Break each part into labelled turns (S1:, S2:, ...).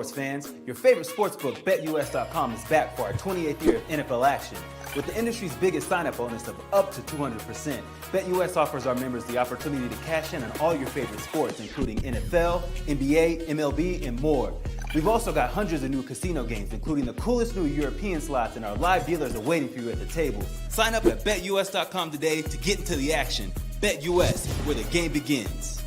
S1: sports fans. Your favorite sportsbook, BetUS.com, is back for our 28th year of NFL action. With the industry's biggest sign-up bonus of up to 200%, BetUS offers our members the opportunity to cash in on all your favorite sports, including NFL, NBA, MLB, and more. We've also got hundreds of new casino games, including the coolest new European slots, and our live dealers are waiting for you at the table. Sign up at BetUS.com today to get into the action. BetUS, where the game begins.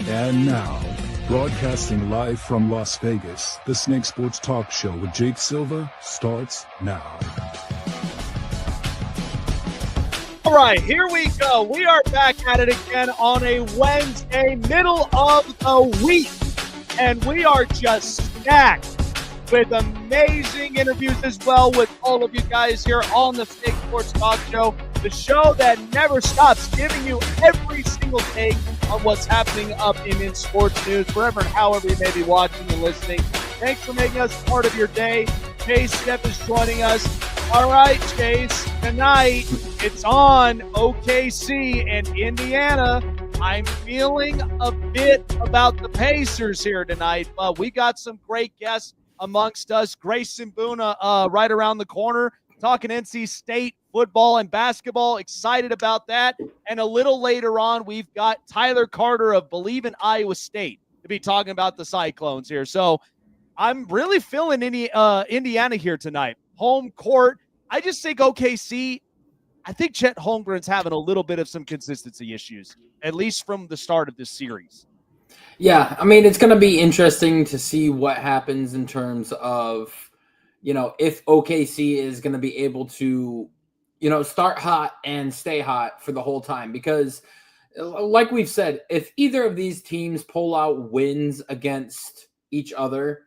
S2: And now, broadcasting live from Las Vegas, the Snake Sports Talk Show with Jake Silva starts now.
S3: All right, here we go. We are back at it again on a Wednesday, middle of the week, and we are just stacked with amazing interviews as well with all of you guys here on the Snake Sports Talk Show, the show that never stops giving you every single take on what's happening up in sports news, wherever and however you may be watching and listening. Thanks for making us part of your day. Chase Jeff is joining us. All right, Chase, tonight it's on OKC and Indiana. I'm feeling a bit about the Pacers here tonight, but we got some great guests amongst us. Grayson, Boone, right around the corner, talking NC State football and basketball. Excited about that. And a little later on, we've got Tyler Carter of Bleav in Iowa State to be talking about the Cyclones here. So I'm really feeling Indiana here tonight. Home court. I just think OKC, I think Chet Holmgren's having a little bit of some consistency issues, at least from the start of this series.
S4: Yeah, I mean, it's going to be interesting to see what happens in terms of, if OKC is going to be able to, start hot and stay hot for the whole time. Because like we've said, if either of these teams pull out wins against each other,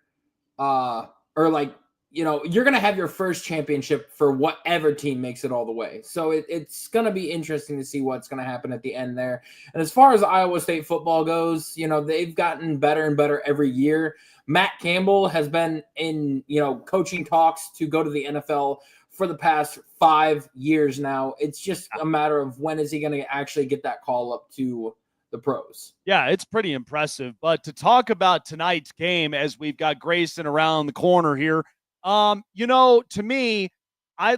S4: you're going to have your first championship for whatever team makes it all the way. So it's going to be interesting to see what's going to happen at the end there. And as far as Iowa State football goes, they've gotten better and better every year. Matt Campbell has been in, coaching talks to go to the NFL for the past 5 years now. It's just a matter of when is he going to actually get that call up to the pros.
S3: Yeah, it's pretty impressive. But to talk about tonight's game, as we've got Grayson around the corner here, to me,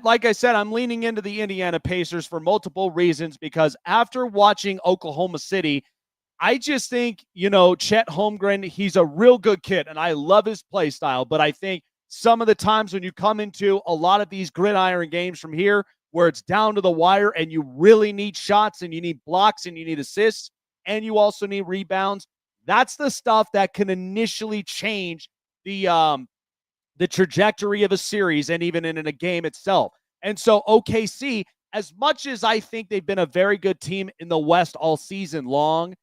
S3: like I said, I'm leaning into the Indiana Pacers for multiple reasons, because after watching Oklahoma City, I just think, Chet Holmgren, he's a real good kid, and I love his play style. But I think some of the times when you come into a lot of these gridiron games from here, where it's down to the wire and you really need shots and you need blocks and you need assists and you also need rebounds, that's the stuff that can initially change the trajectory of a series and even in a game itself. And so OKC, as much as I think they've been a very good team in the West all season long,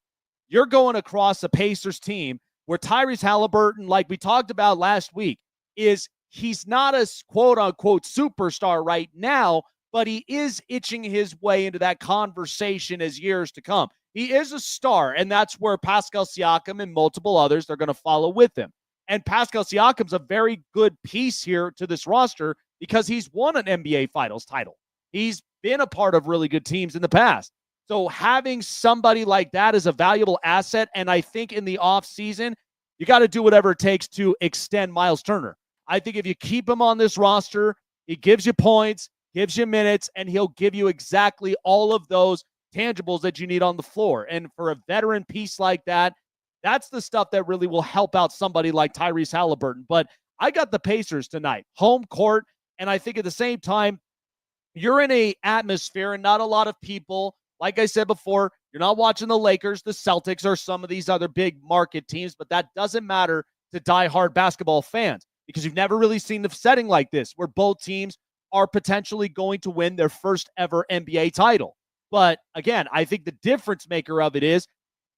S3: you're going across a Pacers team where Tyrese Halliburton, like we talked about last week, he's not a quote-unquote superstar right now, but he is itching his way into that conversation as years to come. He is a star, and that's where Pascal Siakam and multiple others are going to follow with him. And Pascal Siakam's a very good piece here to this roster because he's won an NBA Finals title. He's been a part of really good teams in the past. So having somebody like that is a valuable asset, and I think in the offseason, you got to do whatever it takes to extend Miles Turner. I think if you keep him on this roster, he gives you points, gives you minutes, and he'll give you exactly all of those tangibles that you need on the floor. And for a veteran piece like that, that's the stuff that really will help out somebody like Tyrese Halliburton. But I got the Pacers tonight, home court, and I think at the same time, you're in a atmosphere and not a lot of people, like I said before, you're not watching the Lakers, the Celtics, or some of these other big market teams, but that doesn't matter to diehard basketball fans because you've never really seen the setting like this where both teams are potentially going to win their first ever NBA title. But again, I think the difference maker of it is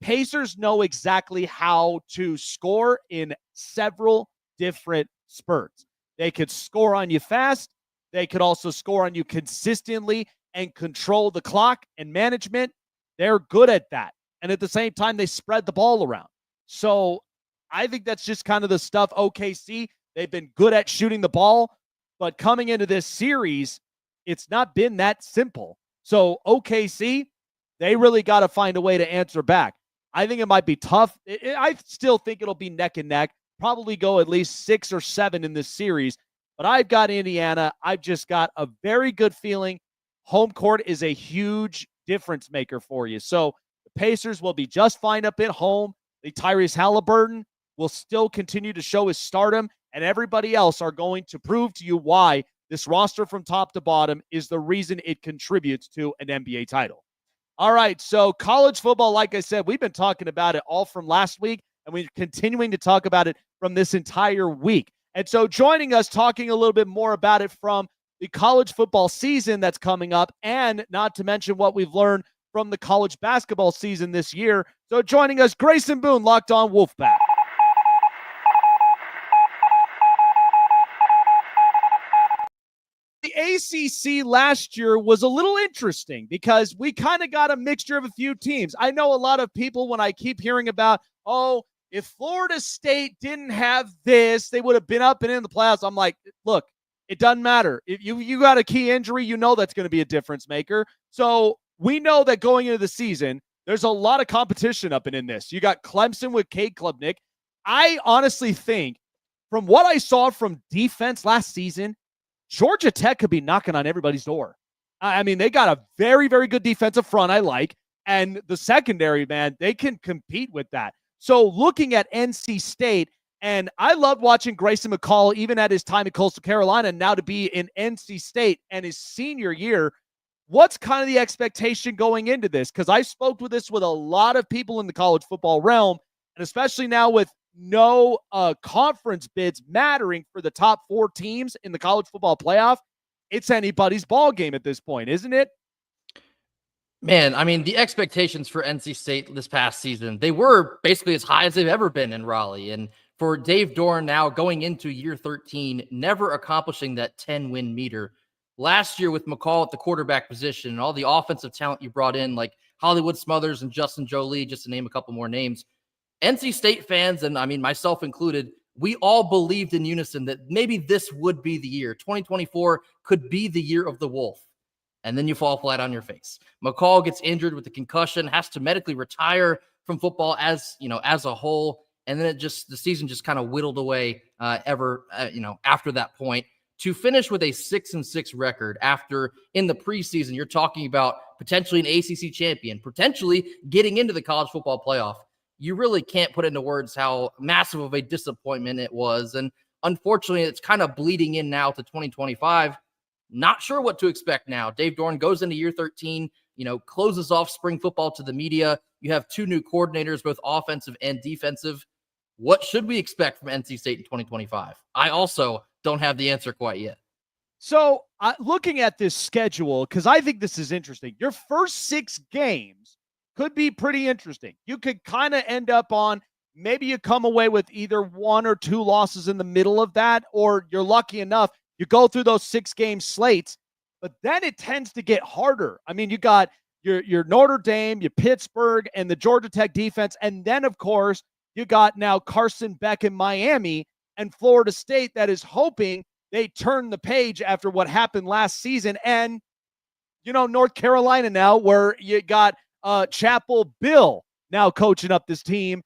S3: Pacers know exactly how to score in several different spurts. They could score on you fast. They could also score on you consistently and control the clock and management. They're good at that. And at the same time, they spread the ball around. So I think that's just kind of the stuff OKC, they've been good at shooting the ball. But coming into this series, it's not been that simple. So OKC, they really got to find a way to answer back. I think it might be tough. I still think it'll be neck and neck, probably go at least 6 or 7 in this series. But I've got Indiana. I've just got a very good feeling. Home court is a huge difference maker for you. So the Pacers will be just fine up at home. The Tyrese Halliburton will still continue to show his stardom, and everybody else are going to prove to you why this roster from top to bottom is the reason it contributes to an NBA title. All right, so college football, like I said, we've been talking about it all from last week, and we're continuing to talk about it from this entire week. And so joining us, talking a little bit more about it from the college football season that's coming up, and not to mention what we've learned from the college basketball season this year. So joining us, Grayson Boone, Locked On Wolfpack. The ACC last year was a little interesting because we kind of got a mixture of a few teams. I know a lot of people, when I keep hearing about, oh, if Florida State didn't have this, they would have been up and in the playoffs. I'm like, look, it doesn't matter. If you got a key injury, you know that's going to be a difference maker. So we know that going into the season, there's a lot of competition up and in this. You got Clemson with Cade Klubnik. I honestly think, from what I saw from defense last season, Georgia Tech could be knocking on everybody's door. I mean, they got a very, very good defensive front I like, and the secondary, man, they can compete with that. So looking at NC State, and I loved watching Grayson McCall even at his time at Coastal Carolina, now to be in NC State and his senior year. What's kind of the expectation going into this? Because I spoke with this with a lot of people in the college football realm, and especially now with no conference bids mattering for the top 4 teams in the college football playoff, it's anybody's ball game at this point, isn't it?
S5: Man, I mean, the expectations for NC State this past season, they were basically as high as they've ever been in Raleigh. And for Dave Doeren now going into year 13, never accomplishing that 10-win meter. Last year with McCall at the quarterback position and all the offensive talent you brought in, like Hollywood Smothers and Justin Jolie, just to name a couple more names, NC State fans, and I mean myself included, we all believed in unison that maybe this would be the year. 2024 could be the year of the Wolf. And then you fall flat on your face. McCall gets injured with a concussion, has to medically retire from football as a whole. And then the season just kind of whittled away after that point, to finish with a 6-6 record after in the preseason, you're talking about potentially an ACC champion, potentially getting into the college football playoff. You really can't put into words how massive of a disappointment it was. And unfortunately, it's kind of bleeding in now to 2025. Not sure what to expect now. Dave Doeren goes into year 13, closes off spring football to the media. You have 2 new coordinators, both offensive and defensive. What should we expect from NC State in 2025? I also don't have the answer quite yet.
S3: So looking at this schedule, because I think this is interesting, your first 6 games could be pretty interesting. You could kind of end up on, maybe you come away with either 1 or 2 losses in the middle of that, or you're lucky enough, you go through those 6-game slates, but then it tends to get harder. I mean, you got your Notre Dame, your Pittsburgh, and the Georgia Tech defense, and then, of course, you got now Carson Beck in Miami and Florida State that is hoping they turn the page after what happened last season, and, North Carolina now, where you got Chapel Bill now coaching up this team.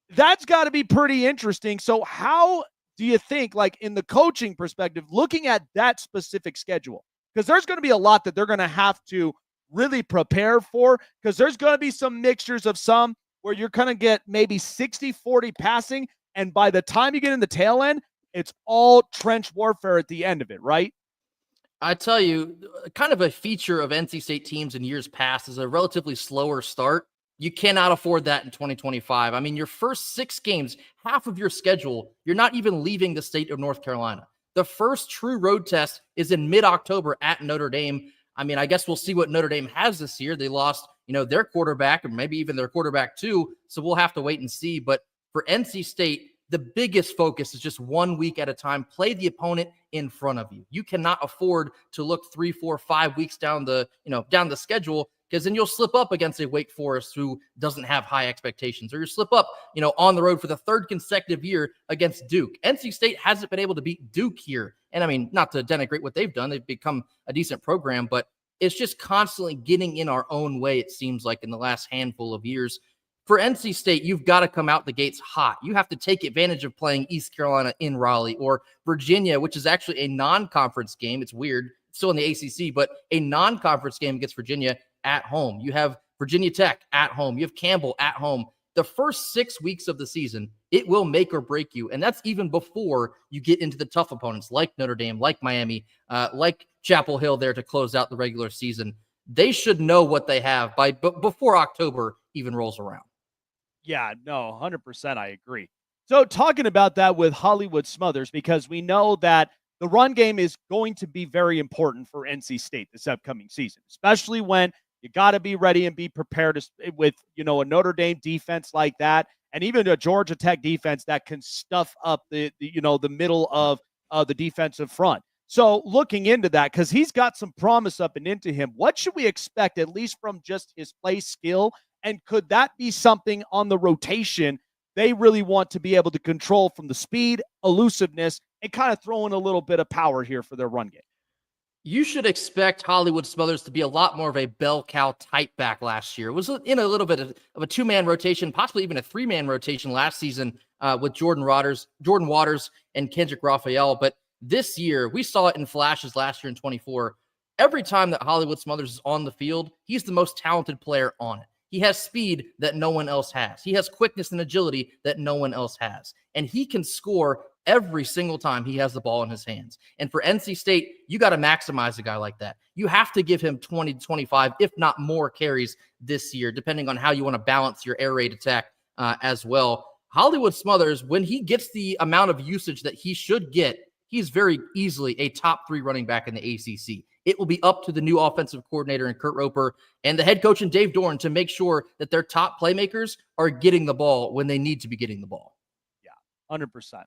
S3: That's got to be pretty interesting. So how do you think, like in the coaching perspective, looking at that specific schedule, because there's going to be a lot that they're going to have to really prepare for, because there's going to be some mixtures of some where you're going to get maybe 60-40 passing, and by the time you get in the tail end, it's all trench warfare at the end of it, right?
S5: I tell you, kind of a feature of NC State teams in years past is a relatively slower start. You cannot afford that in 2025. I mean, your first 6 games, half of your schedule, you're not even leaving the state of North Carolina. The first true road test is in mid-October at Notre Dame. I mean, I guess we'll see what Notre Dame has this year. They lost, their quarterback, or maybe even their quarterback too. So we'll have to wait and see. But for NC State, the biggest focus is just 1 week at a time. Play the opponent in front of you. You cannot afford to look 3, 4, 5 weeks down the schedule, because then you'll slip up against a Wake Forest who doesn't have high expectations, or you slip up, on the road for the third consecutive year against Duke. NC State hasn't been able to beat Duke here. And I mean, not to denigrate what they've done. They've become a decent program, but it's just constantly getting in our own way, it seems like, in the last handful of years. For NC State, you've got to come out the gates hot. You have to take advantage of playing East Carolina in Raleigh, or Virginia, which is actually a non-conference game. It's weird. It's still in the ACC, but a non-conference game against Virginia at home. You have Virginia Tech at home. You have Campbell at home. The first 6 weeks of the season, it will make or break you. And that's even before you get into the tough opponents like Notre Dame, like Miami, like Chapel Hill there to close out the regular season. They should know what they have before October even rolls around.
S3: Yeah, no, 100% I agree. So talking about that with Hollywood Smothers, because we know that the run game is going to be very important for NC State this upcoming season, especially when you got to be ready and be prepared with, a Notre Dame defense like that, and even a Georgia Tech defense that can stuff up the middle of the defensive front. So looking into that, because he's got some promise up and into him, what should we expect, at least from just his play skill? And could that be something on the rotation they really want to be able to control from the speed, elusiveness, and kind of throw in a little bit of power here for their run game?
S5: You should expect Hollywood Smothers to be a lot more of a bell cow type back last year. It was in a little bit of a two-man rotation, possibly even a three-man rotation last season with Jordan Waters, and Kendrick Raphael. But this year, we saw it in flashes last year in 24. Every time that Hollywood Smothers is on the field, he's the most talented player on it. He has speed that no one else has. He has quickness and agility that no one else has. And he can score every single time he has the ball in his hands. And for NC State, you got to maximize a guy like that. You have to give him 20 to 25, if not more, carries this year, depending on how you want to balance your air raid attack as well. Hollywood Smothers, when he gets the amount of usage that he should get, he's very easily a top 3 running back in the ACC. It will be up to the new offensive coordinator and Kurt Roper and the head coach and Dave Dorn to make sure that their top playmakers are getting the ball when they need to be getting the ball.
S3: Yeah, 100%.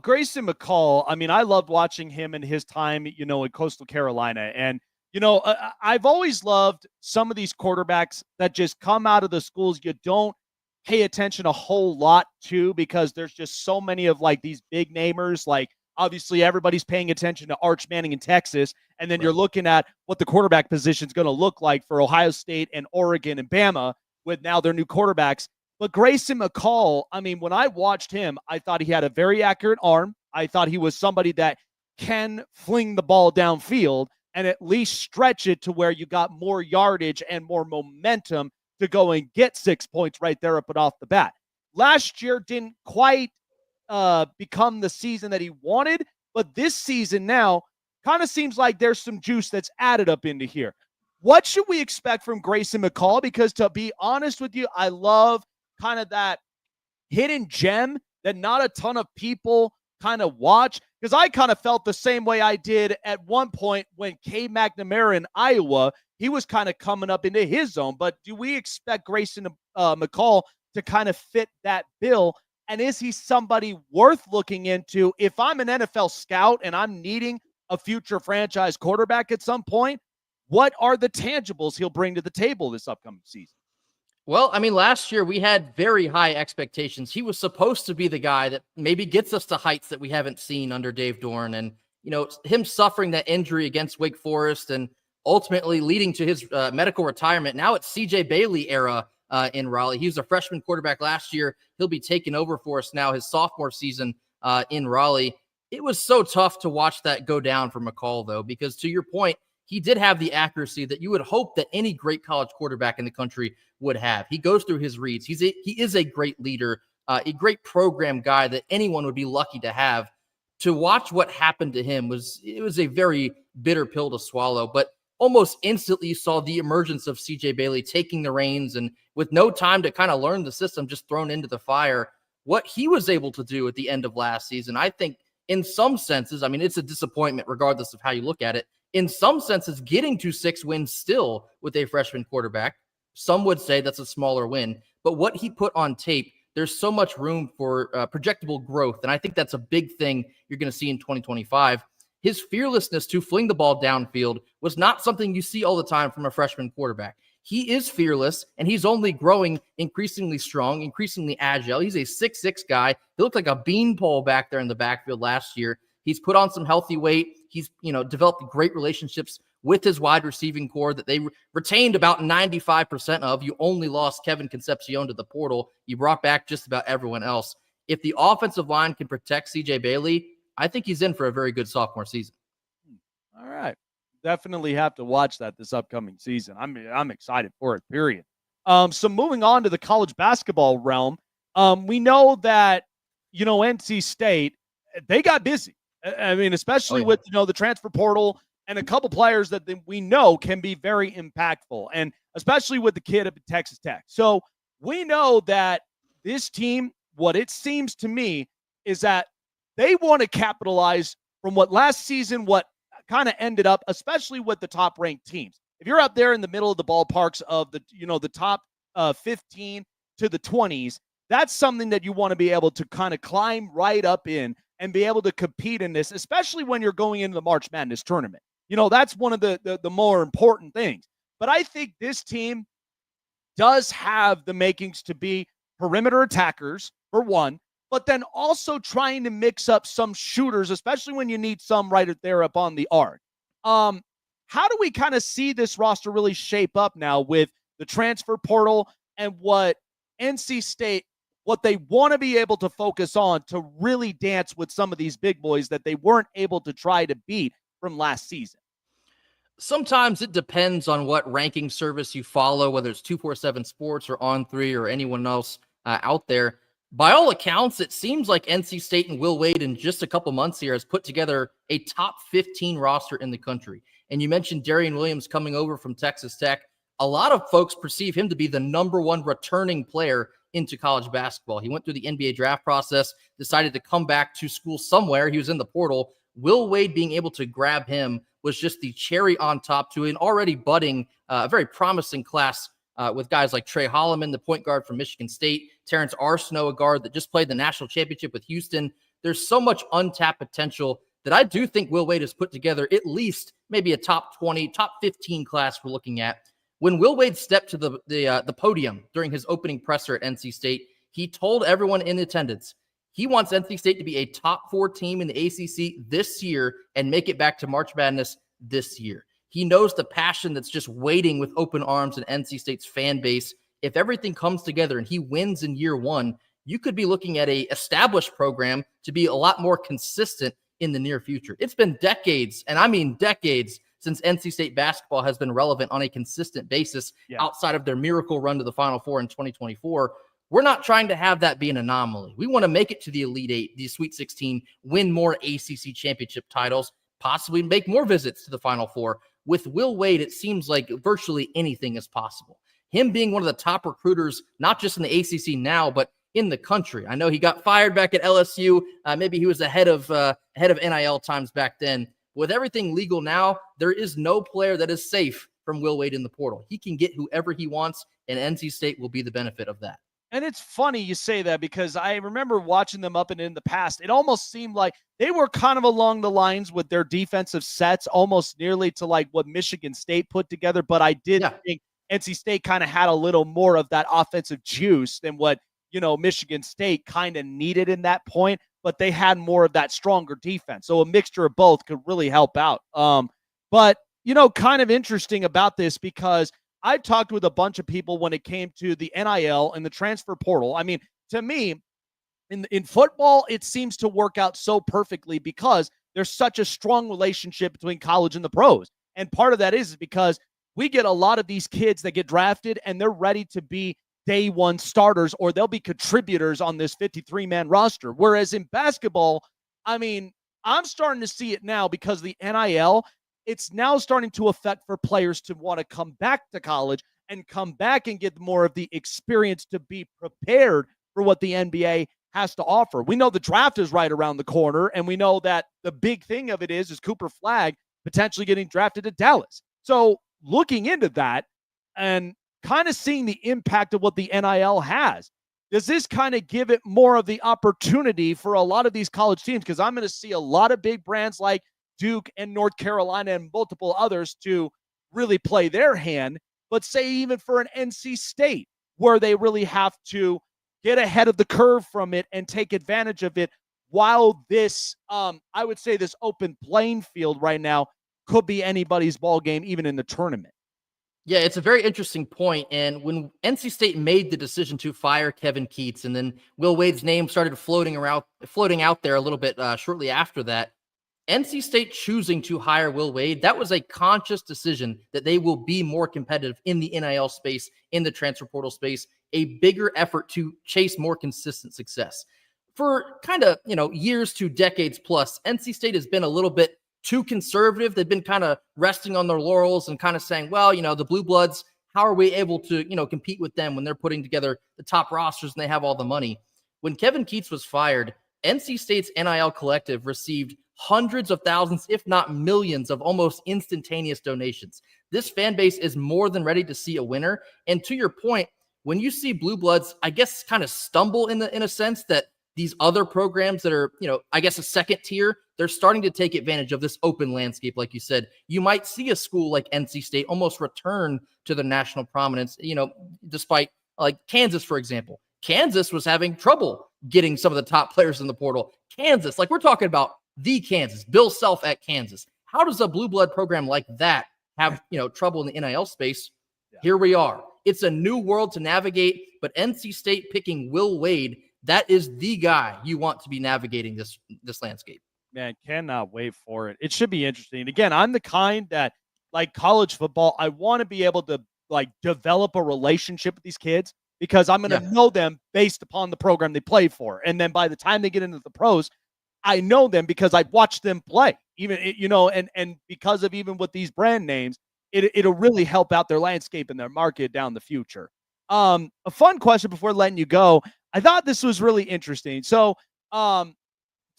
S3: Grayson McCall, I mean, I loved watching him in his time, in Coastal Carolina. And, I've always loved some of these quarterbacks that just come out of the schools you don't pay attention a whole lot to, because there's just so many of like these big namers. Like, obviously, everybody's paying attention to Arch Manning in Texas, and then you're looking at what the quarterback position is going to look like for Ohio State and Oregon and Bama with now their new quarterbacks. But Grayson McCall, I mean, when I watched him, I thought he had a very accurate arm. I thought he was somebody that can fling the ball downfield and at least stretch it to where you got more yardage and more momentum to go and get 6 points right there up and off the bat. Last year didn't quite become the season that he wanted, but this season now kind of seems like there's some juice that's added up into here. What should we expect from Grayson McCall? Because to be honest with you, I love kind of that hidden gem that not a ton of people kind of watch, because I kind of felt the same way I did at one point when K. McNamara in Iowa, he was kind of coming up into his zone. But do we expect Grayson McCall to kind of fit that bill? And is he somebody worth looking into? If I'm an NFL scout and I'm needing a future franchise quarterback at some point, what are the tangibles he'll bring to the table this upcoming season?
S5: Well, I mean, last year we had very high expectations. He was supposed to be the guy that maybe gets us to heights that we haven't seen under Dave Dorn. And, him suffering that injury against Wake Forest and ultimately leading to his medical retirement. Now it's CJ Bailey era in Raleigh. He was a freshman quarterback last year. He'll be taking over for us now his sophomore season in Raleigh. It was so tough to watch that go down for McCall, though, because to your point, he did have the accuracy that you would hope that any great college quarterback in the country would have. He goes through his reads. He is a great leader, a great program guy that anyone would be lucky to have. To watch what happened to him was a very bitter pill to swallow, but almost instantly you saw the emergence of CJ Bailey taking the reins, and with no time to kind of learn the system, just thrown into the fire. What he was able to do at the end of last season, I think in some senses, I mean, it's a disappointment regardless of how you look at it. in some senses getting to 6 wins still with a freshman quarterback. Some would say that's a smaller win, but what he put on tape, there's so much room for projectable growth. And I think that's a big thing you're going to see in 2025. His fearlessness to fling the ball downfield was not something you see all the time from a freshman quarterback. He is fearless, and he's only growing increasingly strong, increasingly agile. He's a 6'6" guy. He looked like a beanpole back there in the backfield last year. He's put on some healthy weight. He's, developed great relationships with his wide receiving core that they retained about 95% of. You only lost Kevin Concepcion to the portal. You brought back just about everyone else. If the offensive line can protect CJ Bailey, I think he's in for a very good sophomore season.
S3: All right. Definitely have to watch that this upcoming season. I'm excited for it, period. So moving on to the college basketball realm, we know that, NC State, they got busy. I mean, especially with, the transfer portal and a couple players that we know can be very impactful, and especially with the kid at Texas Tech. So we know that this team, what it seems to me is that they want to capitalize from what last season, what kind of ended up, especially with the top ranked teams. If you're up there in the middle of the ballparks of the top 15 to the 20s, that's something that you want to be able to kind of climb right up in and be able to compete in this, especially when you're going into the March Madness tournament. That's one of the more important things. But I think this team does have the makings to be perimeter attackers, for one, but then also trying to mix up some shooters, especially when you need some right there up on the arc. How do we kind of see this roster really shape up now with the transfer portal and what NC State, what they want to be able to focus on to really dance with some of these big boys that they weren't able to try to beat from last season?
S5: Sometimes it depends on what ranking service you follow, whether it's 247 Sports or On3 or anyone else out there. By all accounts, it seems like NC State and Will Wade in just a couple months here has put together a top 15 roster in the country. And you mentioned Darian Williams coming over from Texas Tech. A lot of folks perceive him to be the number one returning player into college basketball. He went through the NBA draft process, decided to come back to school somewhere. He was in the portal. Will Wade being able to grab him was just the cherry on top to an already budding, very promising class with guys like Trey Holloman, the point guard from Michigan State, Terrence Arsenault, a guard that just played the national championship with Houston. There's so much untapped potential that I do think Will Wade has put together at least maybe a top 20, top 15 class we're looking at. When Will Wade stepped to the podium during his opening presser at NC State, he told everyone in attendance he wants NC State to be a top 4 team in the ACC this year and make it back to March Madness this year. He knows the passion that's just waiting with open arms in NC State's fan base. If everything comes together and he wins in year one, you could be looking at a established program to be a lot more consistent in the near future. It's been decades, and I mean decades, since NC State basketball has been relevant on a consistent basis outside of their miracle run to the Final Four in 2024. We're not trying to have that be an anomaly. We want to make it to the Elite Eight, the Sweet 16, win more ACC championship titles, possibly make more visits to the Final Four. With Will Wade, it seems like virtually anything is possible. Him being one of the top recruiters, not just in the ACC now, but in the country. I know he got fired back at LSU. Maybe he was ahead of NIL times back then. With everything legal now, there is no player that is safe from Will Wade in the portal. He can get whoever he wants, and NC State will be the benefit of that.
S3: And it's funny you say that because I remember watching them up and in the past. It almost seemed like they were kind of along the lines with their defensive sets, almost nearly to like what Michigan State put together. But I did think NC State kind of had a little more of that offensive juice than what, Michigan State kind of needed in that point. But they had more of that stronger defense. So a mixture of both could really help out. But, kind of interesting about this because I've talked with a bunch of people when it came to the NIL and the transfer portal. I mean, to me, in football, it seems to work out so perfectly because there's such a strong relationship between college and the pros. And part of that is because we get a lot of these kids that get drafted and they're ready to be day one starters or they'll be contributors on this 53-man roster. Whereas in basketball, I mean, I'm starting to see it now because the NIL, it's now starting to affect for players to want to come back to college and come back and get more of the experience to be prepared for what the NBA has to offer. We know the draft is right around the corner, and we know that the big thing of it is Cooper Flagg potentially getting drafted to Dallas. So looking into that and kind of seeing the impact of what the NIL has, does this kind of give it more of the opportunity for a lot of these college teams? Because I'm going to see a lot of big brands like Duke and North Carolina and multiple others to really play their hand. But say even for an NC State, where they really have to get ahead of the curve from it and take advantage of it, while this, I would say this open playing field right now could be anybody's ball game, even in the tournament.
S5: Yeah, it's a very interesting point. And when NC State made the decision to fire Kevin Keatts, and then Will Wade's name started floating out there a little bit shortly after that, NC State choosing to hire Will Wade, that was a conscious decision that they will be more competitive in the NIL space, in the transfer portal space, a bigger effort to chase more consistent success. For kind of, years to decades plus, NC State has been a little bit too conservative. They've been kind of resting on their laurels and kind of saying, well, the Blue Bloods, how are we able to, compete with them when they're putting together the top rosters and they have all the money? When Kevin Keatts was fired, NC State's NIL collective received hundreds of thousands, if not millions, of almost instantaneous donations. This fan base is more than ready to see a winner. And to your point, when you see Blue Bloods, I guess, kind of stumble in a sense that these other programs that are, I guess a second tier, they're starting to take advantage of this open landscape. Like you said, you might see a school like NC State almost return to their national prominence, despite like Kansas, for example. Kansas was having trouble getting some of the top players in the portal. Kansas, like we're talking about the Kansas, Bill Self at Kansas. How does a blue blood program like that have, trouble in the NIL space? Yeah. Here we are. It's a new world to navigate, but NC State picking Will Wade, that is the guy you want to be navigating this landscape.
S3: Man, cannot wait for it. It should be interesting. Again, I'm the kind that, like college football, I want to be able to like develop a relationship with these kids because I'm going to know them based upon the program they play for. And then by the time they get into the pros, I know them because I've watched them play, even, and because of even with these brand names, it'll really help out their landscape and their market down the future. A fun question before letting you go. I thought this was really interesting. So, to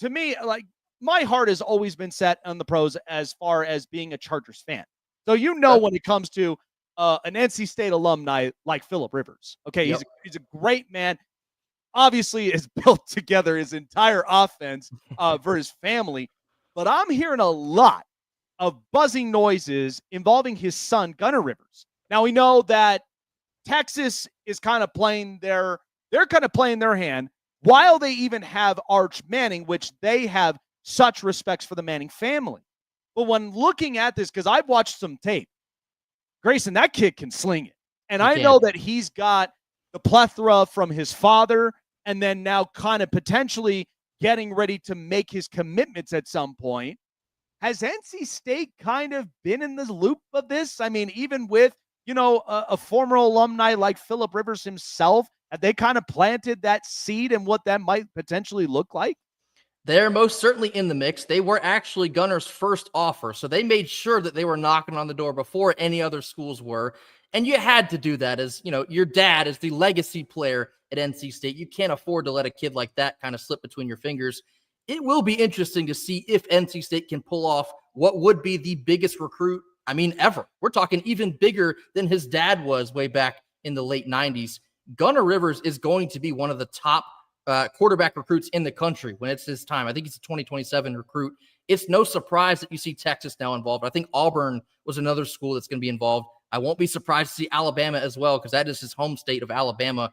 S3: me, like my heart has always been set on the pros as far as being a Chargers fan. So, when it comes to an NC State alumni like Phillip Rivers, okay, he's a great man. Obviously, has built together his entire offense for his family. But I'm hearing a lot of buzzing noises involving his son, Gunnar Rivers. Now, we know that Texas is kind of playing they're kind of playing their hand while they even have Arch Manning, which they have such respects for the Manning family. But when looking at this, because I've watched some tape, Grayson, that kid can sling it. And I know that he's got the plethora from his father and then now kind of potentially getting ready to make his commitments at some point. Has NC State kind of been in the loop of this? I mean, even with, a former alumni like Phillip Rivers himself, have they kind of planted that seed and what that might potentially look like?
S5: They're most certainly in the mix. They were actually Gunnar's first offer, so they made sure that they were knocking on the door before any other schools were. And you had to do that as, your dad is the legacy player at NC State. You can't afford to let a kid like that kind of slip between your fingers. It will be interesting to see if NC State can pull off what would be the biggest recruit, ever. We're talking even bigger than his dad was way back in the late 90s. Gunnar Rivers is going to be one of the top quarterback recruits in the country when it's his time. I think he's a 2027 recruit. It's no surprise that you see Texas now involved. I think Auburn was another school that's going to be involved. I won't be surprised to see Alabama as well because that is his home state of Alabama.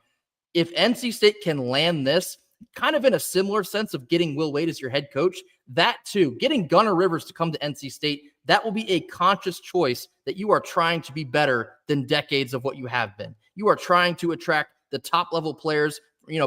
S5: If NC State can land this, kind of in a similar sense of getting Will Wade as your head coach, that too, getting Gunnar Rivers to come to NC State, that will be a conscious choice that you are trying to be better than decades of what you have been. You are trying to attract the top level players,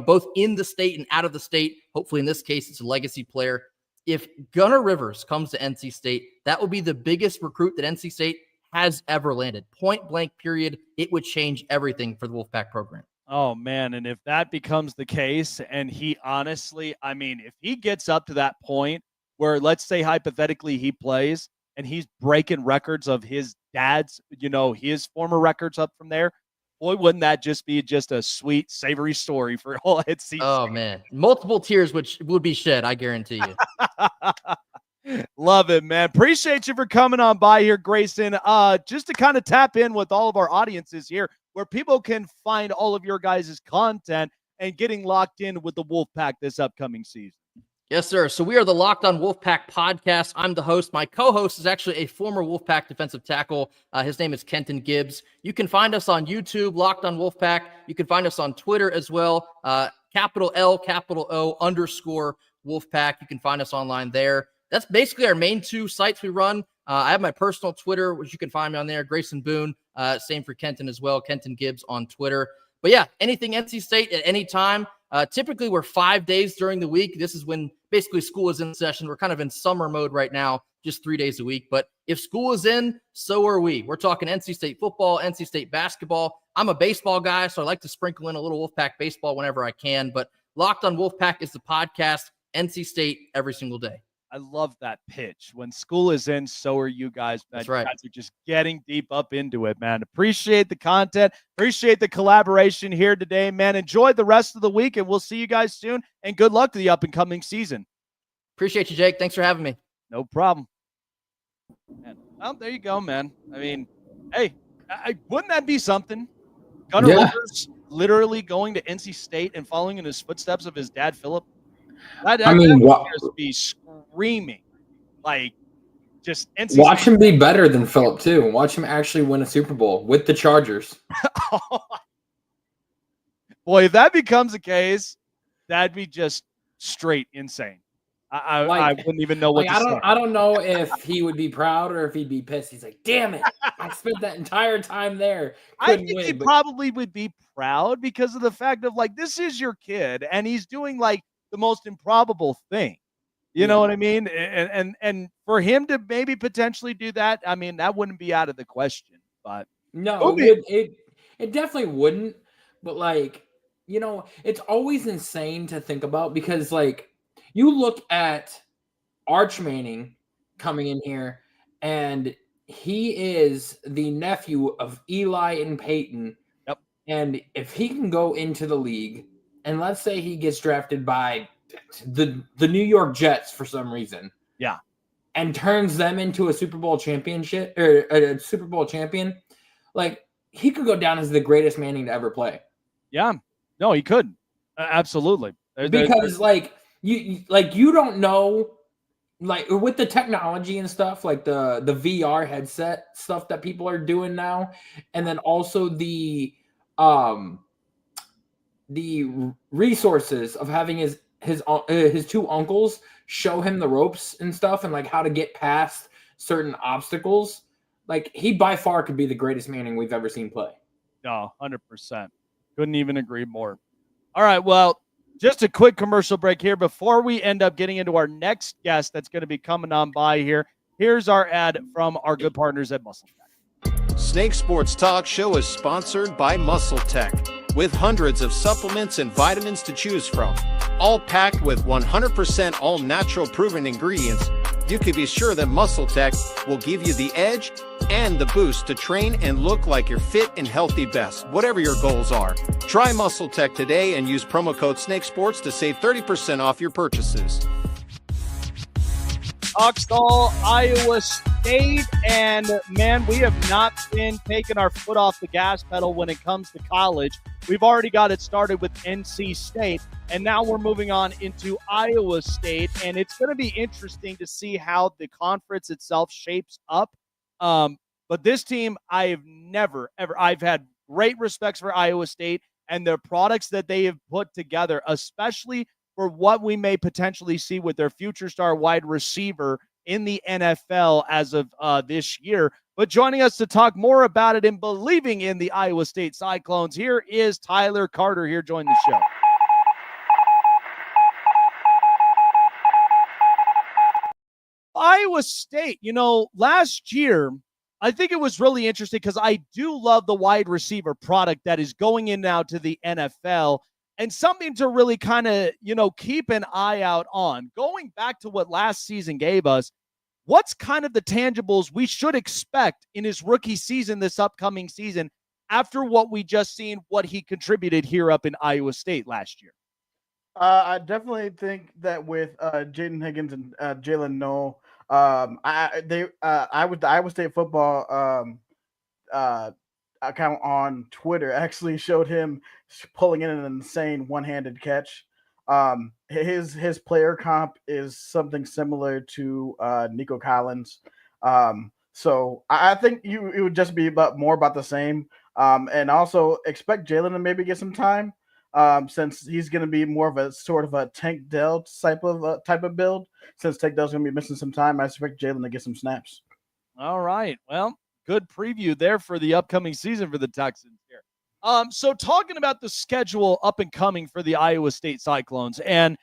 S5: both in the state and out of the state. Hopefully in this case, it's a legacy player. If Gunnar Rivers comes to NC State, that will be the biggest recruit that NC State has ever landed. Point blank period. It would change everything for the Wolfpack program.
S3: Oh, man. And if that becomes the case, and he honestly, if he gets up to that point where, let's say, hypothetically, he plays and he's breaking records of his dad's, his former records up from there, boy, wouldn't that just be a sweet, savory story for all NC State?
S5: Oh, man. Multiple tears which would be shed, I guarantee you.
S3: Love it, man. Appreciate you for coming on by here, Grayson. Just to kind of tap in with all of our audiences here, where people can find all of your guys' content and getting locked in with the Wolfpack this upcoming season.
S5: Yes, sir. So we are the Locked On Wolfpack podcast. I'm the host. My co-host is actually a former Wolfpack defensive tackle. His name is Kenton Gibbs. You can find us on YouTube, Locked On Wolfpack. You can find us on Twitter as well, capital L, capital O, _ Wolfpack. You can find us online there. That's basically our main two sites we run. I have my personal Twitter, which you can find me on there, Grayson Boone. Same for Kenton as well, Kenton Gibbs on Twitter. But yeah, anything NC State at any time. Typically, we're 5 days during the week. This is when basically school is in session. We're kind of in summer mode right now, just 3 days a week. But if school is in, so are we. We're talking NC State football, NC State basketball. I'm a baseball guy, so I like to sprinkle in a little Wolfpack baseball whenever I can. But Locked on Wolfpack is the podcast, NC State every single day.
S3: I love that pitch. When school is in, so are you guys, man.
S5: That's right.
S3: You guys are just getting deep up into it, man. Appreciate the content. Appreciate the collaboration here today, man. Enjoy the rest of the week, and we'll see you guys soon. And good luck to the up-and-coming season.
S5: Appreciate you, Jake. Thanks for having me.
S3: No problem. Man, well, there you go, man. I mean, hey, wouldn't that be something? Gunnar Rogers literally going to NC State and following in his footsteps of his dad, Philip. That would just be screaming, like just NC
S4: watch
S3: State.
S4: him be better than Philip too. Watch him actually win a Super Bowl with the Chargers.
S3: Boy, if that becomes the case, that'd be just straight insane. I wouldn't even know what to say.
S4: I don't know if he would be proud or if he'd be pissed. He's like, damn it, I spent that entire time there.
S3: I think he probably would be proud because of the fact of like, this is your kid and he's doing like the most improbable thing. You know what I mean? And for him to maybe potentially do that, I mean, that wouldn't be out of the question. But
S4: no, it definitely wouldn't. But like, you know, it's always insane to think about because like you look at Arch Manning coming in here and he is the nephew of Eli and Peyton.
S3: Yep.
S4: And if he can go into the league and let's say he gets drafted by the New York Jets for some reason.
S3: Yeah.
S4: And turns them into a Super Bowl championship or a Super Bowl champion. Like he could go down as the greatest Manning to ever play.
S3: Yeah. No, he could. Absolutely.
S4: Because like you don't know like with the technology and stuff like the VR headset stuff that people are doing now and then also the resources of having his two uncles show him the ropes and stuff and like how to get past certain obstacles. Like he by far could be the greatest Manning we've ever seen play.
S3: No, 100%. Couldn't even agree more. All right. Well, just a quick commercial break here before we end up getting into our next guest that's going to be coming on by here. Here's our ad from our good partners at Muscletech.
S6: Snake Sports Talk Show is sponsored by Muscletech, with hundreds of supplements and vitamins to choose from, all packed with 100% all-natural proven ingredients. You can be sure that Muscletech will give you the edge and the boost to train and look like your fit and healthy best, whatever your goals are. Try Muscletech today and use promo code SNAKESPORTS to save 30% off your purchases.
S3: Oxtal, Iowa State, and man, we have not been taking our foot off the gas pedal when it comes to college. We've already got it started with NC State, and now we're moving on into Iowa State, and it's going to be interesting to see how the conference itself shapes up. But this team, I've had great respects for Iowa State and their products that they have put together, especially for what we may potentially see with their future star wide receiver in the NFL as of this year. But joining us to talk more about it and believing in the Iowa State Cyclones, here is Tyler Carter here joining the show. Iowa State, last year, I think it was really interesting because I do love the wide receiver product that is going in now to the NFL. And something to really kind of, keep an eye out on. Going back to what last season gave us, what's kind of the tangibles we should expect in his rookie season this upcoming season after what we just seen, what he contributed here up in Iowa State last year?
S7: I definitely think that with Jaden Higgins and Jalen Noel, I was the Iowa State football uh, account on Twitter actually showed him pulling in an insane one-handed catch. His player comp is something similar to Nico Collins. So I think it would just be more about the same. And also expect Jalen to maybe get some time. Since he's going to be more of a sort of a Tank Dell type of build, since Tank Dell's going to be missing some time, I expect Jalen to get some snaps.
S3: All right. Well, good preview there for the upcoming season for the Texans here. So talking about the schedule up and coming for the Iowa State Cyclones, and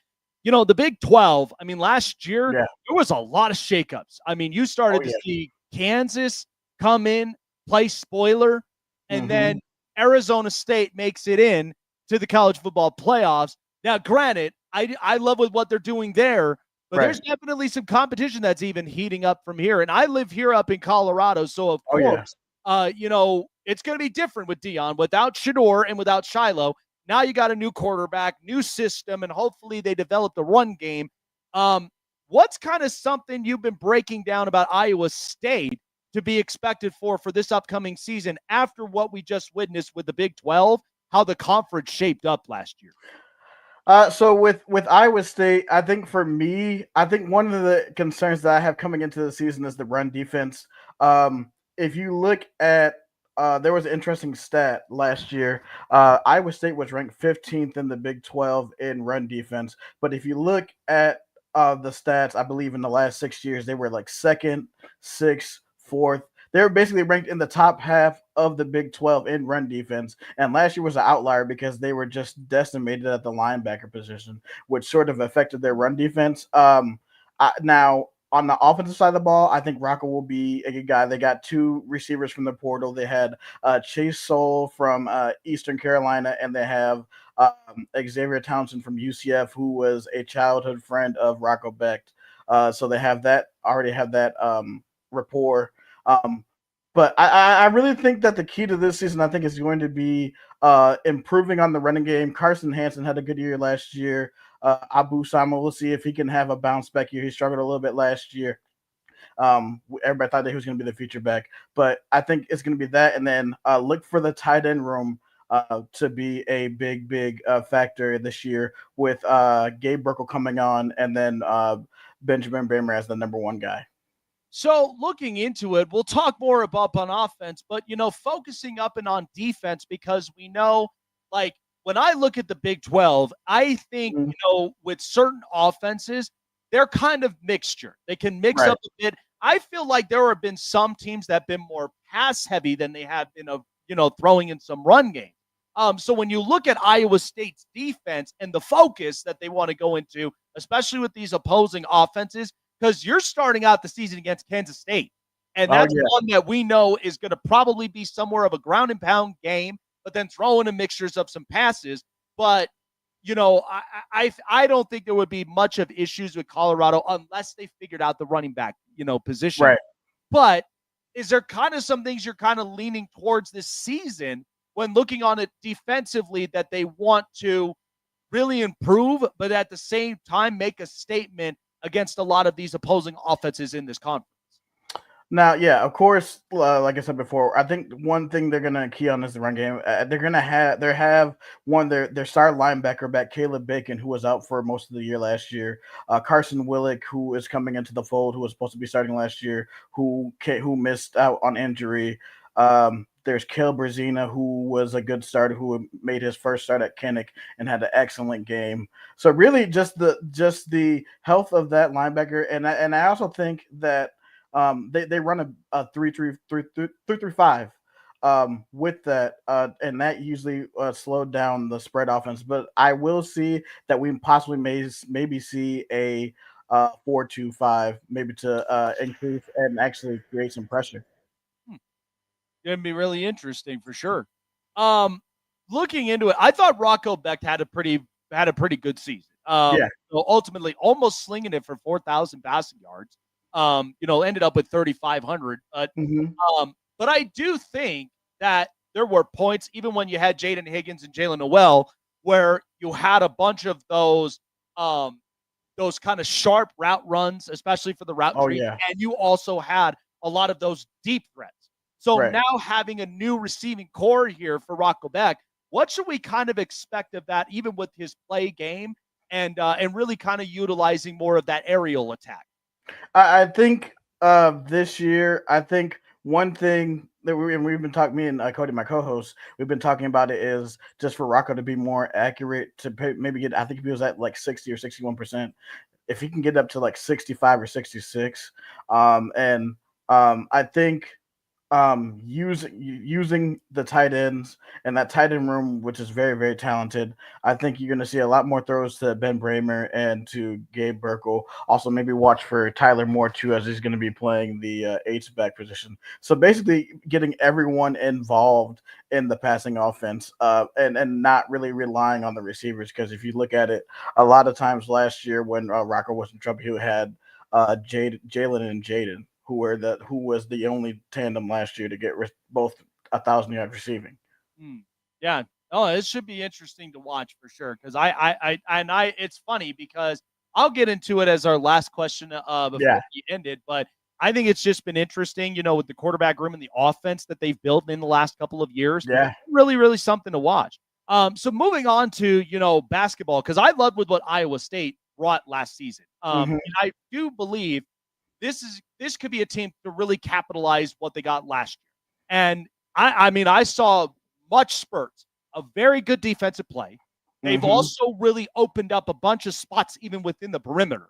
S3: the Big 12. I mean, last year there was a lot of shakeups. I mean, you started to see Kansas come in, play spoiler, and then Arizona State makes it in to the college football playoffs. Now, granted, I love what they're doing there, but there's definitely some competition that's even heating up from here. And I live here up in Colorado, so of course, it's going to be different with Dion. Without Shador and without Shiloh, now you got a new quarterback, new system, and hopefully they develop the run game. What's kind of something you've been breaking down about Iowa State to be expected for this upcoming season after what we just witnessed with the Big 12, how the conference shaped up last year?
S7: So with Iowa State, I think for me, one of the concerns that I have coming into the season is the run defense. If you look at there was an interesting stat last year. Iowa State was ranked 15th in the Big 12 in run defense. But if you look at the stats, I believe in the last 6 years, they were like second, sixth, fourth. They were basically ranked in the top half of the Big 12 in run defense. And last year was an outlier because they were just decimated at the linebacker position, which sort of affected their run defense. Now, on the offensive side of the ball, I think Rocco will be a good guy. They got two receivers from the portal. They had Chase Soul from Eastern Carolina, and they have Xavier Townsend from UCF, who was a childhood friend of Rocco Becht. So they already have that rapport. But I really think that the key to this season, I think, is going to be improving on the running game. Carson Hansen had a good year last year. Abu Sama, we'll see if he can have a bounce back year. He struggled a little bit last year. Everybody thought that he was going to be the feature back, but I think it's going to be that. And then look for the tight end room to be a big factor this year with Gabe Burkle coming on, and then Benjamin Bramer as the number one guy.
S3: So looking into it, we'll talk more about on offense, but, focusing up and on defense, because we know, like, when I look at the Big 12, I think, with certain offenses, they're kind of mixture. They can mix up a bit. I feel like there have been some teams that have been more pass heavy than they have been throwing in some run game. So when you look at Iowa State's defense and the focus that they want to go into, especially with these opposing offenses, because you're starting out the season against Kansas State, and that's one that we know is going to probably be somewhere of a ground and pound game, but then throwing in mixtures of some passes. But, I don't think there would be much of issues with Colorado unless they figured out the running back, position.
S7: Right.
S3: But is there kind of some things you're kind of leaning towards this season when looking on it defensively that they want to really improve, but at the same time make a statement against a lot of these opposing offenses in this conference?
S7: Now, yeah, of course, like I said before, I think one thing they're going to key on is the run game. They're going to have their star linebacker back, Caleb Bacon, who was out for most of the year last year. Carson Willick, who is coming into the fold, who was supposed to be starting last year, who missed out on injury. There's Kel Brzezina, who was a good starter, who made his first start at Kinnick and had an excellent game. So really, just the health of that linebacker, and I also think that they run a 3-3-5 with that, and that usually slowed down the spread offense. But I will see that we possibly maybe see a 4-2-5, maybe to increase and actually create some pressure.
S3: Going to be really interesting for sure. Looking into it, I thought Rocco Becht had a pretty good season. So ultimately, almost slinging it for 4,000 passing yards. Ended up with 3,500. But I do think that there were points, even when you had Jaden Higgins and Jalen Noel, where you had a bunch of those kind of sharp route runs, especially for the route
S7: Oh
S3: tree,
S7: yeah,
S3: and you also had a lot of those deep threats. So
S7: right.
S3: now having a new receiving core here for Rocco Beck, what should we kind of expect of that, even with his play game and really kind of utilizing more of that aerial attack?
S7: I think this year, I think one thing that we've been talking, me and Cody, my co-host, we've been talking about it is just for Rocco to be more accurate to maybe get. I think if he was at like 60 or 61%, if he can get up to like 65 or 66, and I think using the tight ends and that tight end room, which is very, very talented. I think you're going to see a lot more throws to Ben Bramer and to Gabe Burkle. Also, maybe watch for Tyler Moore too, as he's going to be playing the H-back position. So basically, getting everyone involved in the passing offense, and not really relying on the receivers. Because if you look at it, a lot of times last year when Rocco was in trouble, he had Jalen and Jaden, who was the only tandem last year to get both 1,000 yards receiving.
S3: Yeah. Oh, it should be interesting to watch for sure. Because it's funny because I'll get into it as our last question before we end it, but I think it's just been interesting, with the quarterback room and the offense that they've built in the last couple of years.
S7: Yeah.
S3: Really, really something to watch. So moving on to, basketball, because I loved with what Iowa State brought last season. And I do believe this could be a team to really capitalize what they got last year. And I saw much spurts of very good defensive play. They've also really opened up a bunch of spots even within the perimeter.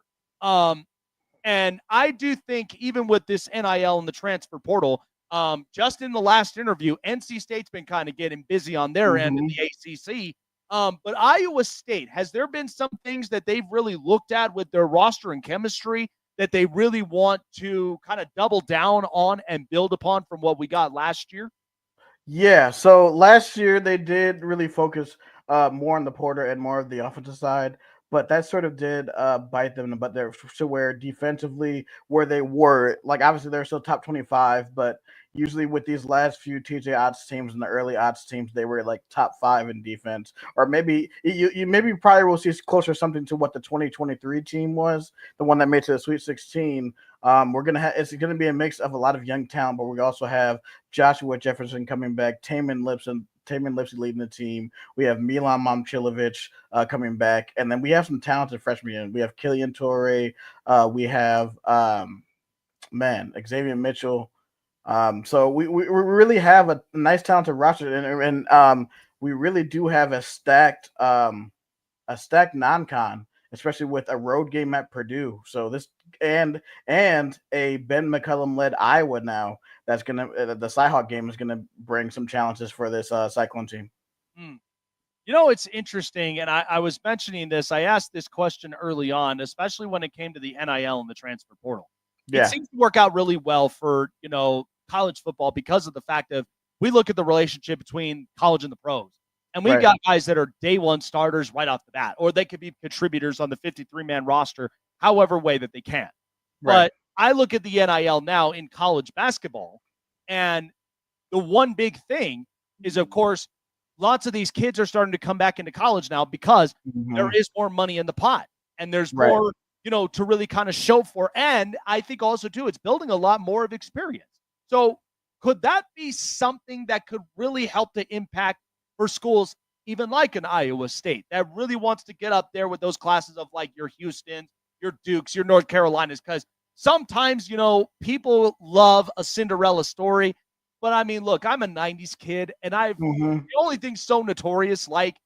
S3: And I do think even with this NIL and the transfer portal, just in the last interview, NC State's been kind of getting busy on their end in the ACC. But Iowa State, has there been some things that they've really looked at with their roster and chemistry that they really want to kind of double down on and build upon from what we got last year?
S7: Yeah, so last year they did really focus more on the Porter and more of the offensive side, but that sort of did bite them. But they're to where defensively, where they were, like obviously they're still top 25, but usually with these last few TJ odds teams and the early odds teams, they were like top 5 in defense, or maybe you maybe probably will see closer something to what the 2023 team was, the one that made to the Sweet 16. It's gonna be a mix of a lot of young talent, but we also have Joshua Jefferson coming back, Taman Lipsy leading the team. We have Milan Momcilovic coming back, and then we have some talented freshmen in. We have Killian Torrey, we have Xavier Mitchell. So we really have a nice talented roster, and we really do have a stacked non-con, especially with a road game at Purdue. So this and a Ben McCullum led Iowa now. That's gonna the Cyhawk game is gonna bring some challenges for this Cyclone team.
S3: It's interesting, and I was mentioning this. I asked this question early on, especially when it came to the NIL and the transfer portal.
S7: Yeah.
S3: It seems to work out really well for college football because of the fact of we look at the relationship between college and the pros. And we've got guys that are day one starters right off the bat, or they could be contributors on the 53-man roster, however way that they can.
S7: Right.
S3: But I look at the NIL now in college basketball, and the one big thing is, of course, lots of these kids are starting to come back into college now because there is more money in the pot, and there's more, to really kind of show for. And I think also, too, it's building a lot more of experience. So could that be something that could really help to impact for schools, even like an Iowa State, that really wants to get up there with those classes of like your Houstons, your Dukes, your North Carolinas? Because sometimes, people love a Cinderella story. But I mean, look, I'm a 90s kid, and the only thing so notorious like,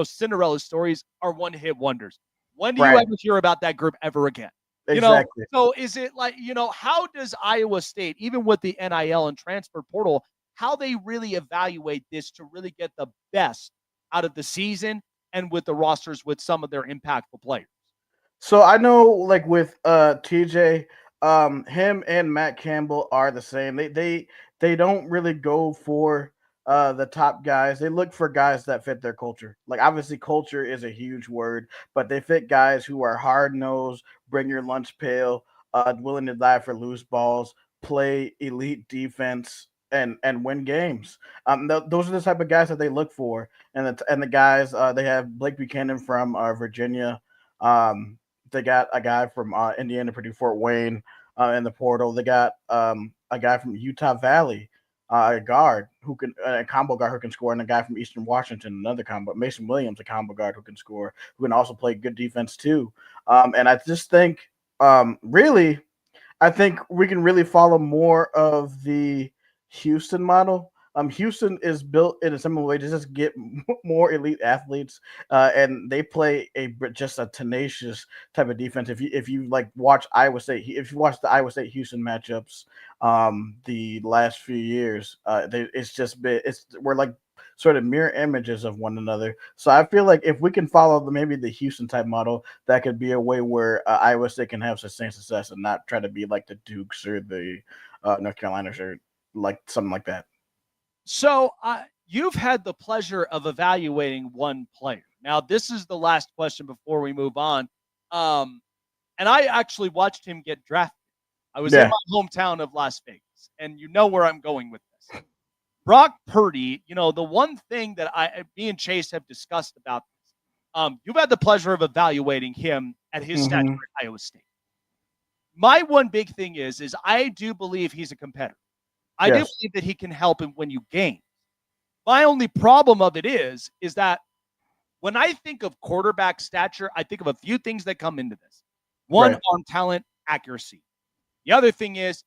S3: Cinderella stories are one-hit wonders. When do you ever hear about that group ever again?
S7: Exactly.
S3: So is it like, how does Iowa State, even with the NIL and transfer portal, how they really evaluate this to really get the best out of the season and with the rosters with some of their impactful players?
S7: So I know, like with TJ, him and Matt Campbell are the same. They don't really go for the top guys. They look for guys that fit their culture. Like obviously, culture is a huge word, but they fit guys who are hard nosed, bring your lunch pail, willing to die for loose balls, play elite defense, and win games. Those are the type of guys that they look for, and the guys they have Blake Buchanan from Virginia. They got a guy from Indiana, Purdue, Fort Wayne in the portal. They got a guy from Utah Valley, a guard who can a combo guard who can score, and a guy from Eastern Washington, another combo. Mason Williams, a combo guard who can score, who can also play good defense too. And I just think, really, I think we can really follow more of the Houston model. Houston is built in a similar way to just get more elite athletes, and they play just a tenacious type of defense. If you like watch Iowa State, if you watch the Iowa State Houston matchups, the last few years, we're like sort of mirror images of one another. So I feel like if we can follow maybe the Houston type model, that could be a way where Iowa State can have sustained success and not try to be like the Dukes or the North Carolinas or like something like that.
S3: So you've had the pleasure of evaluating one player. Now, this is the last question before we move on. And I actually watched him get drafted. I was in my hometown of Las Vegas, and you know where I'm going with this. Brock Purdy, the one thing that me and Chase have discussed about this, you've had the pleasure of evaluating him at his stature at Iowa State. My one big thing is I do believe he's a competitor. I do believe that he can help and win you games. My only problem of it is that when I think of quarterback stature, I think of a few things that come into this. One, arm talent, accuracy. The other thing is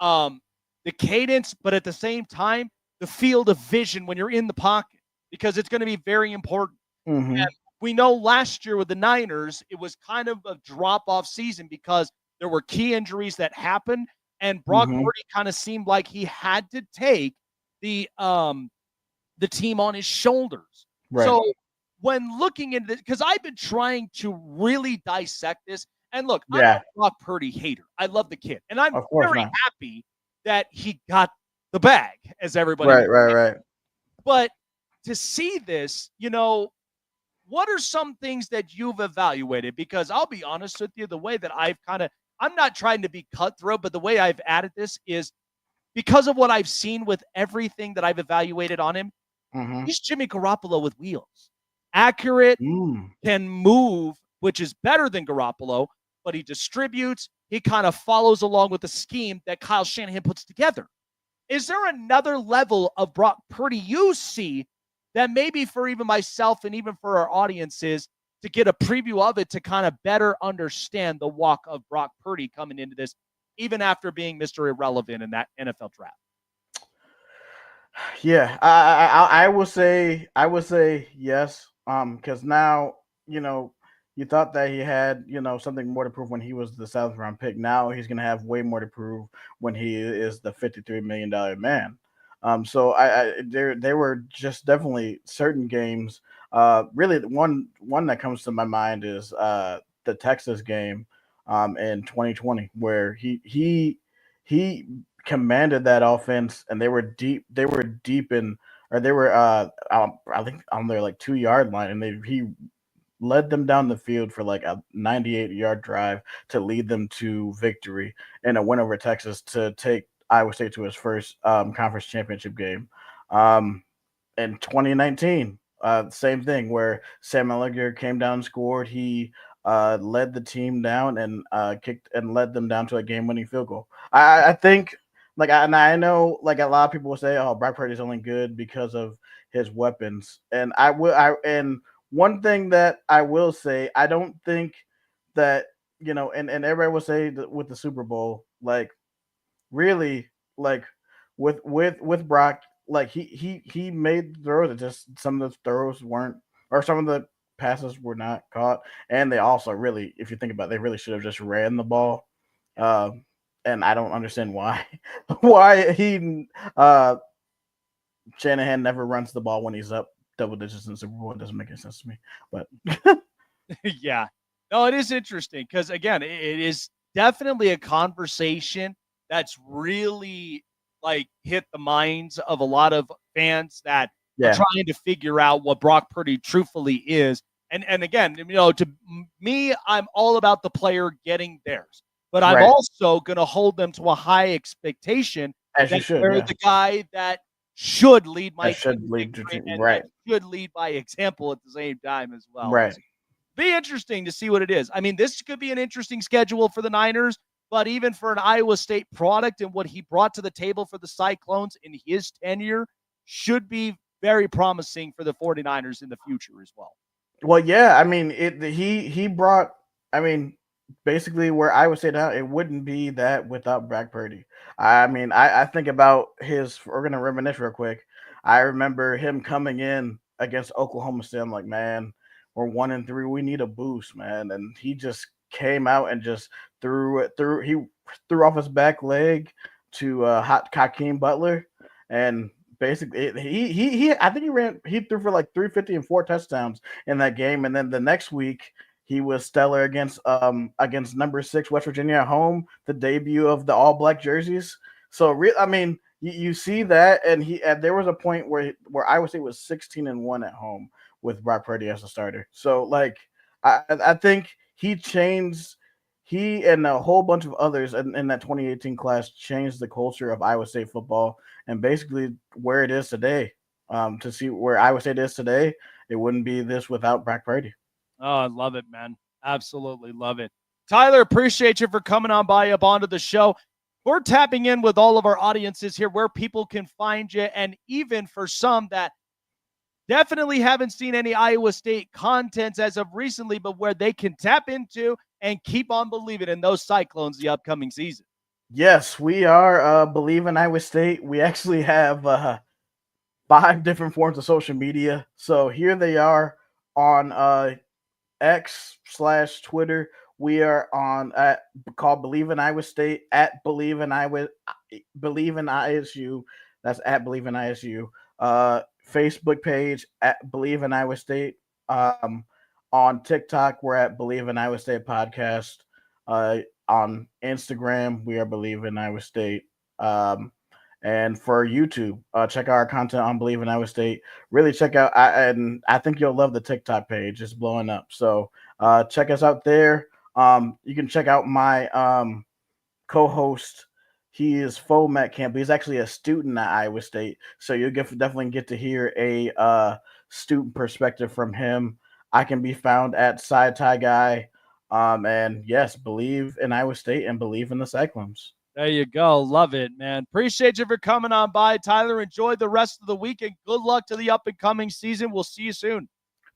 S3: the cadence, but at the same time, the field of vision when you're in the pocket, because it's going to be very important. And we know last year with the Niners, it was kind of a drop-off season because there were key injuries that happened. And Brock Purdy kind of seemed like he had to take the team on his shoulders. Right. So when looking into this, because I've been trying to really dissect this, and look, I'm a Brock Purdy hater. I love the kid, and I'm very happy that he got the bag, as everybody.
S7: Right.
S3: But to see this, what are some things that you've evaluated? Because I'll be honest with you, the way that I'm not trying to be cutthroat, but the way I've added this is because of what I've seen with everything that I've evaluated on him. He's Jimmy Garoppolo with wheels. Accurate, can move, which is better than Garoppolo, but he distributes. He kind of follows along with the scheme that Kyle Shanahan puts together. Is there another level of Brock Purdy you see that maybe for even myself and even for our audiences to get a preview of it to kind of better understand the walk of Brock Purdy coming into this, even after being Mr. Irrelevant in that NFL draft?
S7: Yeah, I will say yes. Because now, you thought that he had, something more to prove when he was the 7th round pick. Now he's going to have way more to prove when he is the $53 million man. So there were just definitely certain games. Really, one that comes to my mind is the Texas game in 2020, where he commanded that offense, and they were deep in, or they were I think on their like 2-yard line, and he led them down the field for like a 98-yard drive to lead them to victory and a win over Texas to take Iowa State to his first conference championship game. In 2019, same thing, where Sam Ehlinger came down and scored. He led the team down and kicked and led them down to a game-winning field goal. I think, and I know, like, a lot of people will say, "Oh, Brock Purdy is only good because of his weapons," and and one thing that I will say, I don't think that, and everybody will say that with the Super Bowl, like, really, like, with Brock, like, he made throws. It just, some of the throws weren't, or some of the passes were not caught, and they also really, if you think about it, they really should have just ran the ball. And I don't understand why Shanahan never runs the ball when he's up double digits in the Super Bowl. It doesn't make any sense to me. But
S3: yeah, no, it is interesting because, again, it is definitely a conversation that's really like hit the minds of a lot of fans that are trying to figure out what Brock Purdy truthfully is. And again, to me, I'm all about the player getting theirs, but I'm also going to hold them to a high expectation
S7: As you
S3: that
S7: should,
S3: they're
S7: yeah.
S3: the guy that should lead my
S7: That should
S3: team to
S7: lead to
S3: victory
S7: team,
S3: and
S7: right.
S3: that should lead by example at the same time as well.
S7: Right.
S3: Be interesting to see what it is. I mean, this could be an interesting schedule for the Niners, but even for an Iowa State product and what he brought to the table for the Cyclones in his tenure should be very promising for the 49ers in the future as well.
S7: Well, yeah, I mean, he brought, I mean, basically where I would say now, it wouldn't be that without Brock Purdy. I mean, I think about we're going to reminisce real quick. I remember him coming in against Oklahoma State. I'm like, man, we're 1-3. We need a boost, man. And he just came out and just threw off his back leg to Hakeem Butler. And basically, he I think he threw for like 350 and 4 touchdowns in that game. And then the next week, he was stellar against number 6 West Virginia at home, the debut of the all black jerseys. So I mean, you see that, and there was a point where Iowa State was 16-1 at home with Brock Purdy as a starter. So like I think he and a whole bunch of others in that 2018 class changed the culture of Iowa State football and basically where it is today. To see where Iowa State is today, it wouldn't be this without Brock Purdy.
S3: Oh, I love it, man. Absolutely love it. Tyler, appreciate you for coming on up onto the show. We're tapping in with all of our audiences here where people can find you, and even for some that definitely haven't seen any Iowa State content as of recently, but where they can tap into and keep on believing in those Cyclones the upcoming season.
S7: Yes, we are Bleav in Iowa State. We actually have 5 different forms of social media. So here they are on X/Twitter. We are on called Bleav in Iowa State, at Bleav in ISU. That's at Bleav in ISU. Facebook page at Bleav in Iowa State. On TikTok, we're at Bleav in Iowa State Podcast. On Instagram, we are Bleav in Iowa State. And for YouTube, check out our content on Bleav in Iowa State. Really check out, and I think you'll love the TikTok page. It's blowing up. So check us out there. You can check out my co-host. He is Fomet Camp. He's actually a student at Iowa State. So you'll definitely get to hear a student perspective from him. I can be found at Side Tie Guy. And yes, Bleav in Iowa State and Bleav in the Cyclones.
S3: There you go. Love it, man. Appreciate you for coming on by, Tyler. Enjoy the rest of the week and good luck to the up-and-coming season. We'll see you soon.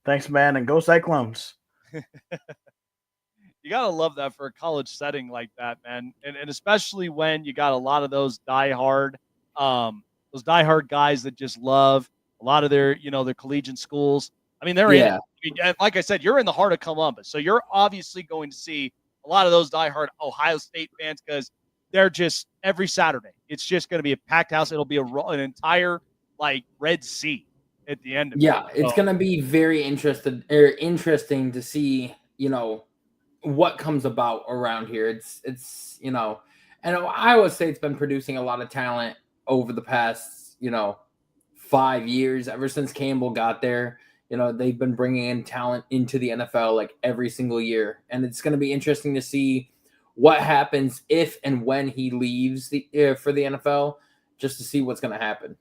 S7: Thanks, man, and go Cyclones.
S3: You got to love that for a college setting like that, man. And especially when you got a lot of those diehard guys that just love a lot of their collegiate schools. I mean, they're in it. I mean, like I said, you're in the heart of Columbus. So you're obviously going to see a lot of those diehard Ohio State fans because they're just every Saturday. It's just going to be a packed house. It'll be an entire Red Sea at the end of it.
S4: Yeah, it's going to be very interesting to see, what comes about around here. It's and Iowa State's been producing a lot of talent over the past, 5 years, ever since Campbell got there. They've been bringing in talent into the NFL every single year. And it's going to be interesting to see what happens if and when he leaves for the NFL, just to see what's going to happen.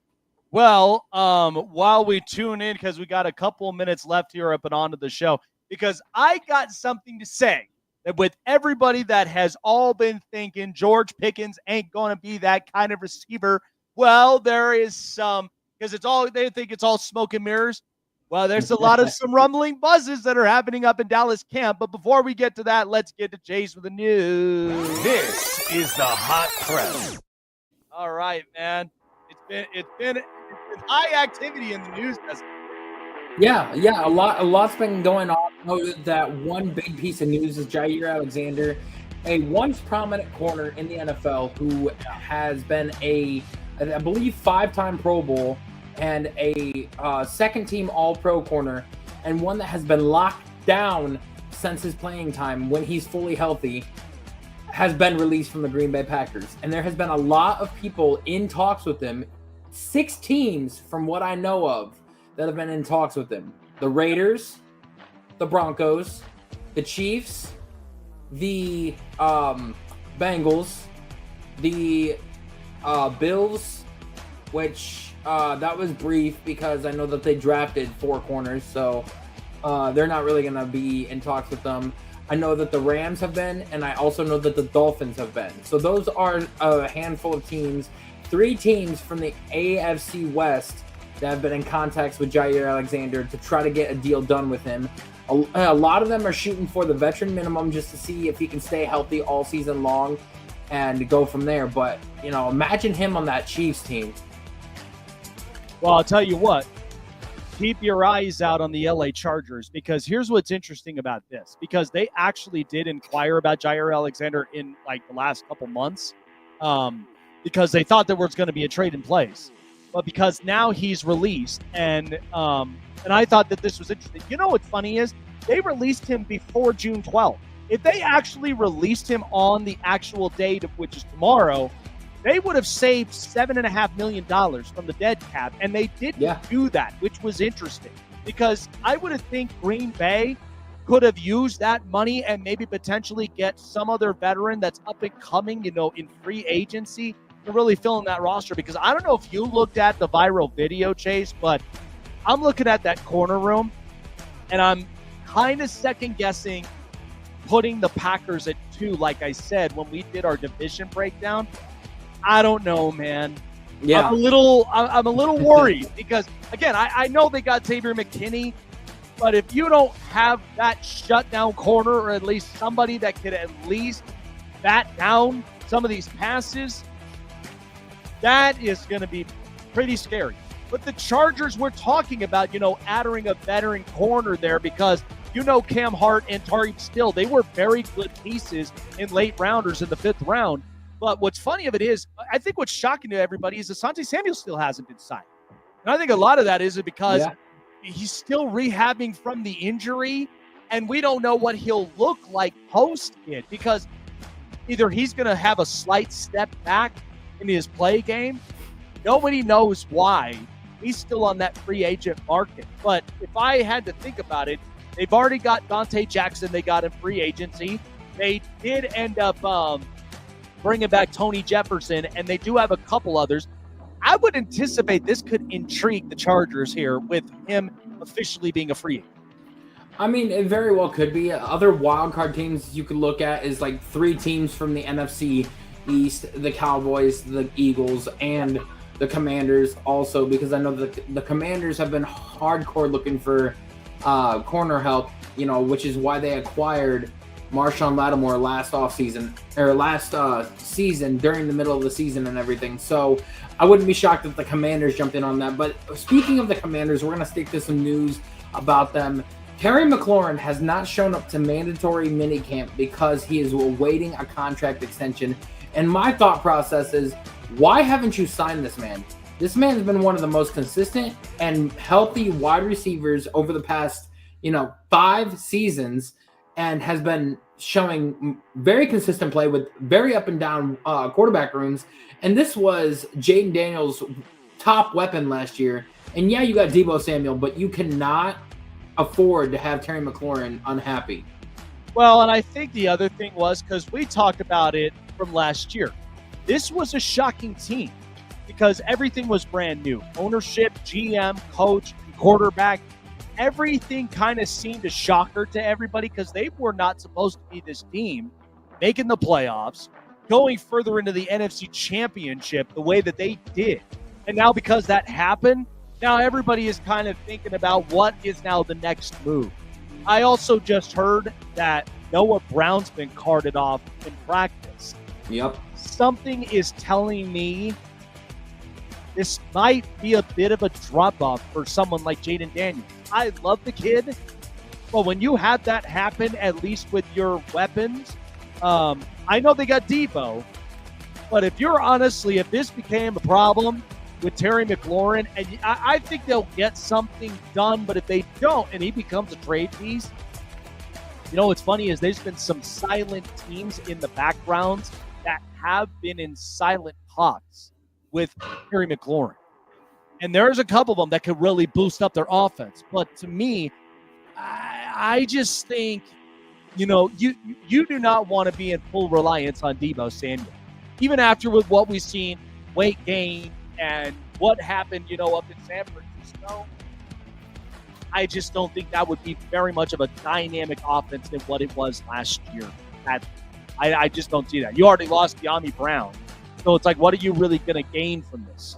S3: Well, while we tune in, because we got a couple of minutes left here up and onto the show, because I got something to say that with everybody that has all been thinking George Pickens ain't going to be that kind of receiver. Well, there is some, because they think it's all smoke and mirrors. Well, there's a lot of some rumbling buzzes that are happening up in Dallas camp. But before we get to that, let's get to Chase with the news.
S8: This is the Hot Press.
S3: All right, man. It's been high activity in the news.
S4: Yeah, a lot's been going on. I know that one big piece of news is Jair Alexander, a once prominent corner in the NFL who has been I believe 5-time Pro Bowl and a second-team All-Pro corner, and one that has been locked down since his playing time when he's fully healthy, has been released from the Green Bay Packers. And there has been a lot of people in talks with him. 6 teams, from what I know of, that have been in talks with him. The Raiders, the Broncos, the Chiefs, the Bengals, the Bills, which that was brief because I know that they drafted 4 corners, so they're not really going to be in talks with them. I know that the Rams have been, and I also know that the Dolphins have been. So those are a handful of teams, 3 teams from the AFC West that have been in contacts with Jair Alexander to try to get a deal done with him. A lot of them are shooting for the veteran minimum just to see if he can stay healthy all season long and go from there. But, imagine him on that Chiefs team.
S3: Well, I'll tell you what. Keep your eyes out on the LA Chargers, because here's what's interesting about this. Because they actually did inquire about Jair Alexander in like the last couple months, because they thought there was going to be a trade in place. But because now he's released, and I thought that this was interesting. You know what's funny is they released him before June 12th. If they actually released him on the actual date, which is tomorrow, they would have saved $7.5 million from the dead cap, and they didn't do that, which was interesting, because I would have think Green Bay could have used that money and maybe potentially get some other veteran that's up and coming, in free agency to really fill in that roster. Because I don't know if you looked at the viral video, Chase, but I'm looking at that corner room, and I'm kind of second guessing putting the Packers at 2, like I said, when we did our division breakdown. I don't know, man. Yeah, I'm a little worried because, again, I know they got Xavier McKinney, but if you don't have that shutdown corner, or at least somebody that could at least bat down some of these passes, that is going to be pretty scary. But the Chargers, we're talking about, adding a veteran corner there, because Cam Hart and Tariq Still, they were very good pieces in late rounders in the 5th round. But what's funny of it is, I think what's shocking to everybody is Asante Samuel still hasn't been signed. And I think a lot of that is because he's still rehabbing from the injury, and we don't know what he'll look like post it, because either he's going to have a slight step back in his play game. Nobody knows why. He's still on that free agent market. But if I had to think about it, they've already got Dante Jackson. They got in free agency. They did end up bringing back Tony Jefferson, and they do have a couple others. I would anticipate this could intrigue the Chargers here with him officially being a free agent.
S4: I mean, it very well could be. Other wildcard teams you could look at is like 3 teams from the NFC East, the Cowboys, the Eagles, and the Commanders also, because I know that the Commanders have been hardcore looking for corner help, which is why they acquired Marshawn Lattimore last season during the middle of the season and everything. So I wouldn't be shocked if the Commanders jumped in on that. But speaking of the Commanders, we're going to stick to some news about them. Terry McLaurin has not shown up to mandatory minicamp because he is awaiting a contract extension. And my thought process is, why haven't you signed this man? This man has been one of the most consistent and healthy wide receivers over the past, 5 seasons, and has been showing very consistent play with very up and down quarterback rooms. And this was Jaden Daniels' top weapon last year. And yeah, you got Deebo Samuel, but you cannot afford to have Terry McLaurin unhappy.
S3: Well, and I think the other thing was, because we talked about it from last year, this was a shocking team because everything was brand new. Ownership, GM, coach, quarterback. Everything kind of seemed a shocker to everybody because they were not supposed to be this team making the playoffs, going further into the NFC Championship the way that they did. And now because that happened, now everybody is kind of thinking about what is now the next move. I also just heard that Noah Brown's been carted off in practice.
S4: Yep.
S3: Something is telling me this might be a bit of a drop-off for someone like Jaden Daniels. I love the kid, but when you have that happen, at least with your weapons, I know they got Deebo, but if this became a problem with Terry McLaurin, and I think they'll get something done, but if they don't, and he becomes a trade piece, what's funny is there's been some silent teams in the backgrounds that have been in silent talks with Terry McLaurin. And there's a couple of them that could really boost up their offense. But to me, I just think, you do not want to be in full reliance on Deebo Samuel. Even after with what we've seen weight gain and what happened, up in San Francisco, I just don't think that would be very much of a dynamic offense than what it was last year. I just don't see that. You already lost De'Ami Brown. So it's like, what are you really going to gain from this?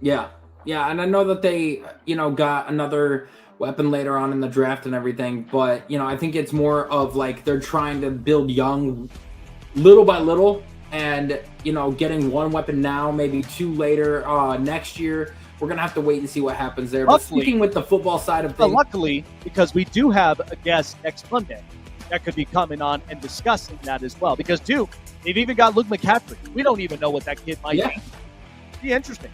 S4: Yeah. Yeah, and I know that they, got another weapon later on in the draft and everything, but, I think it's more of like they're trying to build young little by little and, getting one weapon now, maybe two later next year. We're going to have to wait and see what happens there. But speaking with the football side of things.
S3: Luckily, because we do have a guest next Monday that could be coming on and discussing that as well. Because, Duke, they've even got Luke McCaffrey. We don't even know what that kid might be. Be interesting.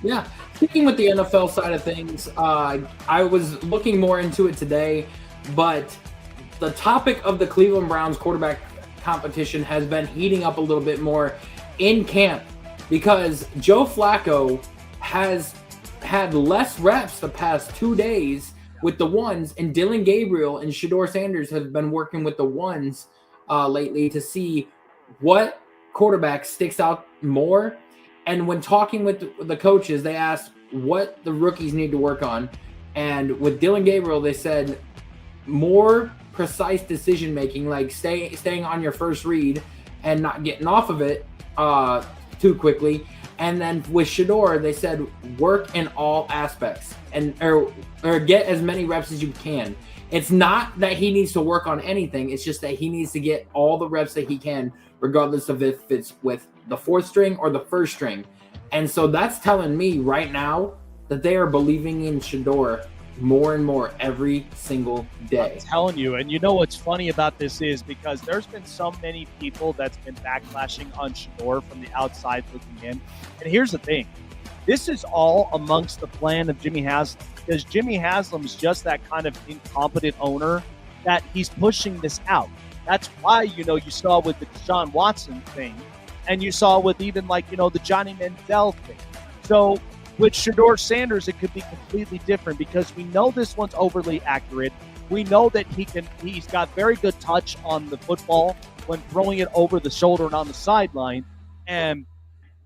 S4: Yeah. Speaking with the NFL side of things, I was looking more into it today, but the topic of the Cleveland Browns quarterback competition has been heating up a little bit more in camp because Joe Flacco has had less reps the past 2 days with the ones, and Dylan Gabriel and Shedeur Sanders have been working with the ones lately to see what quarterback sticks out more. And when talking with the coaches, they asked what the rookies need to work on. And with Dylan Gabriel, they said more precise decision-making, like staying on your first read and not getting off of it too quickly. And then with Shedeur, they said work in all aspects and or get as many reps as you can. It's not that he needs to work on anything. It's just that he needs to get all the reps that he can, regardless of if it's with the fourth string or the first string. And so that's telling me right now that they are believing in Shedeur more and more every single day.
S3: I'm telling you, and you know what's funny about this is because there's been so many people that's been backlashing on Shedeur from the outside looking in. And here's the thing. This is all amongst the plan of Jimmy Haslam, because Jimmy Haslam's just that kind of incompetent owner that he's pushing this out. That's why, you saw with the Deshaun Watson thing, and you saw with even the Johnny Manziel thing. So with Shedeur Sanders, it could be completely different because we know this one's overly accurate. We know that he's got very good touch on the football when throwing it over the shoulder and on the sideline. And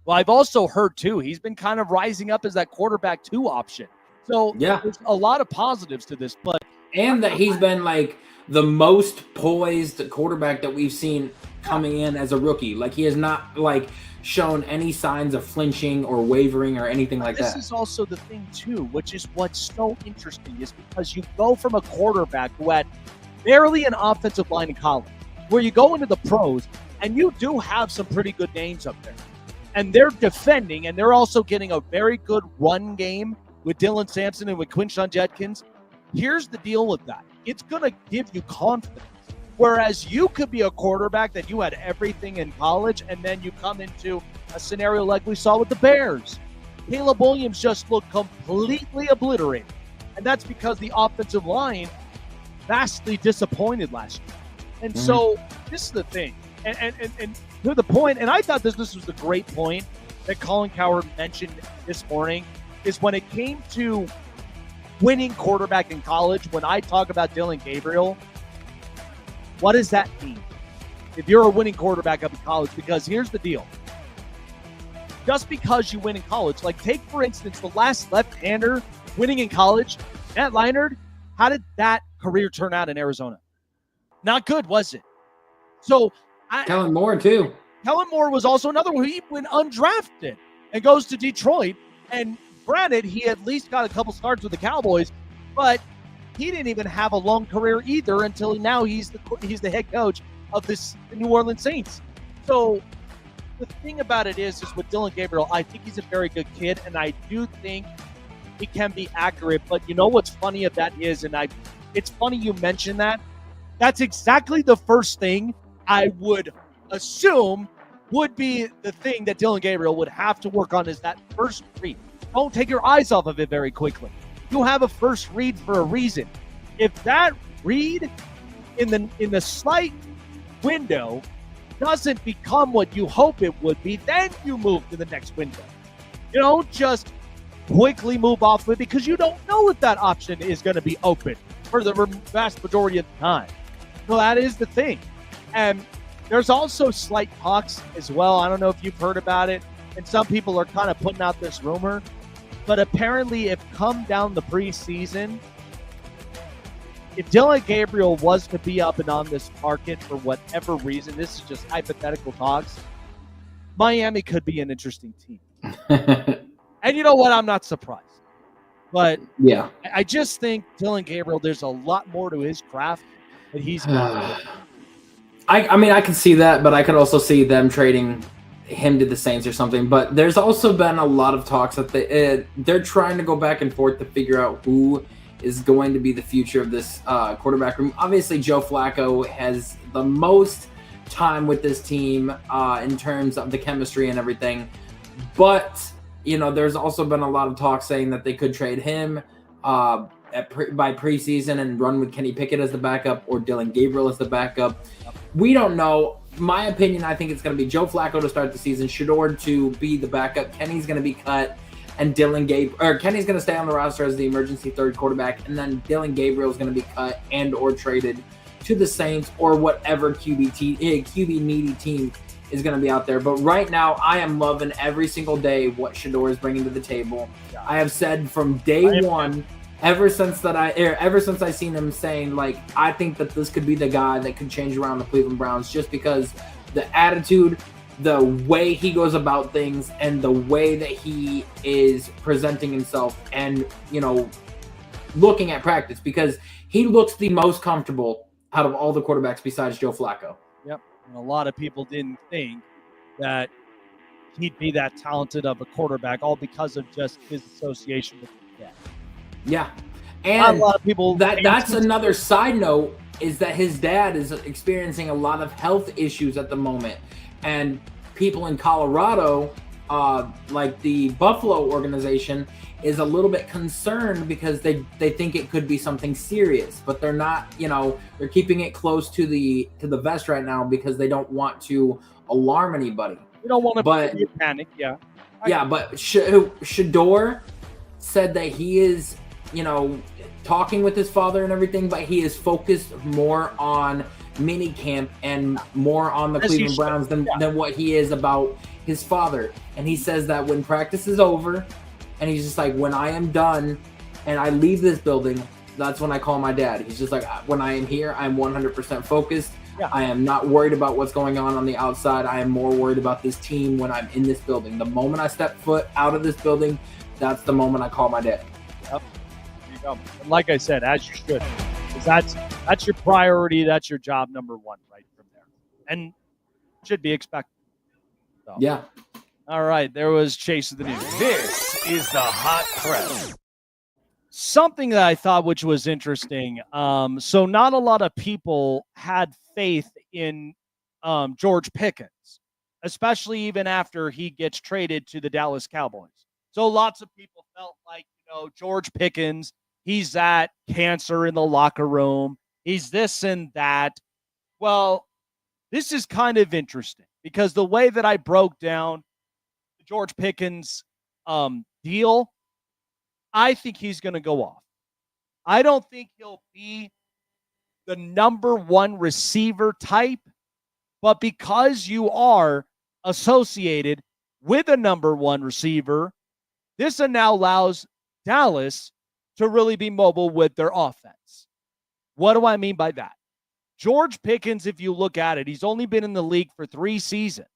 S3: I've also heard too, he's been kind of rising up as that quarterback 2 option. So there's a lot of positives to this,
S4: and that he's been the most poised quarterback that we've seen coming in as a rookie. He has not shown any signs of flinching or wavering or anything like that.
S3: This is also the thing too, which is what's so interesting is because you go from a quarterback who had barely an offensive line in college, where you go into the pros and you do have some pretty good names up there. And they're defending, and they're also getting a very good run game with Dylan Sampson and with Quinshon Judkins. Here's the deal with that. It's going to give you confidence. Whereas you could be a quarterback that you had everything in college, and then you come into a scenario like we saw with the Bears. Caleb Williams just looked completely obliterated. And that's because the offensive line vastly disappointed last year. And so this is the thing. And to the point, and I thought this was the great point that Colin Cowherd mentioned this morning, is when it came to winning quarterback in college, when I talk about Dylan Gabriel, what does that mean if you're a winning quarterback up in college? Because here's the deal. Just because you win in college, take, for instance, the last left-hander winning in college, Matt Leinart, how did that career turn out in Arizona? Not good, was it? So
S4: Kellen Moore, too.
S3: Kellen Moore was also another one. He went undrafted and goes to Detroit. And granted, he at least got a couple starts with the Cowboys, but he didn't even have a long career either until now he's the head coach of the New Orleans Saints. So the thing about it is with Dylan Gabriel, I think he's a very good kid, and I do think he can be accurate. But you know what's funny of that is, it's funny you mentioned that. That's exactly the first thing I would assume would be the thing that Dylan Gabriel would have to work on is that first read. Don't take your eyes off of it very quickly. You have a first read for a reason. If that read in the slight window doesn't become what you hope it would be, then you move to the next window. You don't just quickly move off of it because you don't know if that option is going to be open for the vast majority of the time. So that is the thing. And there's also slight talks as well. I don't know if you've heard about it. and some people are kind of putting out this rumor, but apparently if come down the preseason, if Dylan Gabriel was to be up and on this market for whatever reason, this is just hypothetical talks, Miami could be an interesting team. And you know what? I'm not surprised. But
S4: yeah,
S3: I just think Dylan Gabriel, there's a lot more to his craft that he's got.
S4: I mean, I could see that, but I could also see them trading him to the Saints or something. But there's also been a lot of talks that they're trying to go back and forth to figure out who is going to be the future of this quarterback room. Obviously, Joe Flacco has the most time with this team in terms of the chemistry and everything. But, you know, there's also been a lot of talk saying that they could trade him by preseason and run with Kenny Pickett as the backup or Dylan Gabriel as the backup. We don't know. My opinion, I think it's going to be Joe Flacco to start the season, Shador to be the backup, Kenny's going to be cut, and Kenny's going to stay on the roster as the emergency third quarterback, and then Dylan Gabriel is going to be cut and or traded to the Saints or whatever QB needy team is going to be out there. But right now, I am loving every single day what Shador is bringing to the table. Yeah. I have said from day one, ever since I seen him saying, like, I think that this could be the guy that could change around the Cleveland Browns, just because the attitude, the way he goes about things, and the way that he is presenting himself and, you know, looking at practice, because he looks the most comfortable out of all the quarterbacks besides Joe Flacco.
S3: Yep. And a lot of people didn't think that he'd be that talented of a quarterback, all because of just his association with the dad.
S4: Yeah. And
S3: a lot of people
S4: that's another side note, is that his dad is experiencing a lot of health issues at the moment. And people in Colorado, like the Buffalo organization, is a little bit concerned because they think it could be something serious, but they're not, you know, they're keeping it close to the vest right now because they don't want to alarm anybody.
S3: You don't want to panic, yeah.
S4: Yeah, but Shador said that he is, you know, talking with his father and everything, but he is focused more on mini camp and more on the Cleveland Browns than what he is about his father. And he says that when practice is over, and he's just like, when I am done and I leave this building, that's when I call my dad. He's just like, when I am here, I'm 100% focused. Yeah. I am not worried about what's going on the outside. I am more worried about this team when I'm in this building. The moment I step foot out of this building, that's the moment I call my dad.
S3: Yep. There you go. And like I said, as you should, because that's your priority. That's your job number one right from there. And should be expected. So.
S4: Yeah.
S3: All right. There was Chase of the News.
S8: This is the hot press.
S3: Something that I thought which was interesting. So not a lot of people had faith in George Pickens, especially even after he gets traded to the Dallas Cowboys. So lots of people felt like, you know, George Pickens, he's that cancer in the locker room. He's this and that. Well, this is kind of interesting because the way that I broke down the George Pickens deal, I think he's going to go off. I don't think he'll be the number one receiver type, but because you are associated with a number one receiver, this now allows Dallas to really be mobile with their offense. What do I mean by that? George Pickens, if you look at it, he's only been in the league for 3 seasons.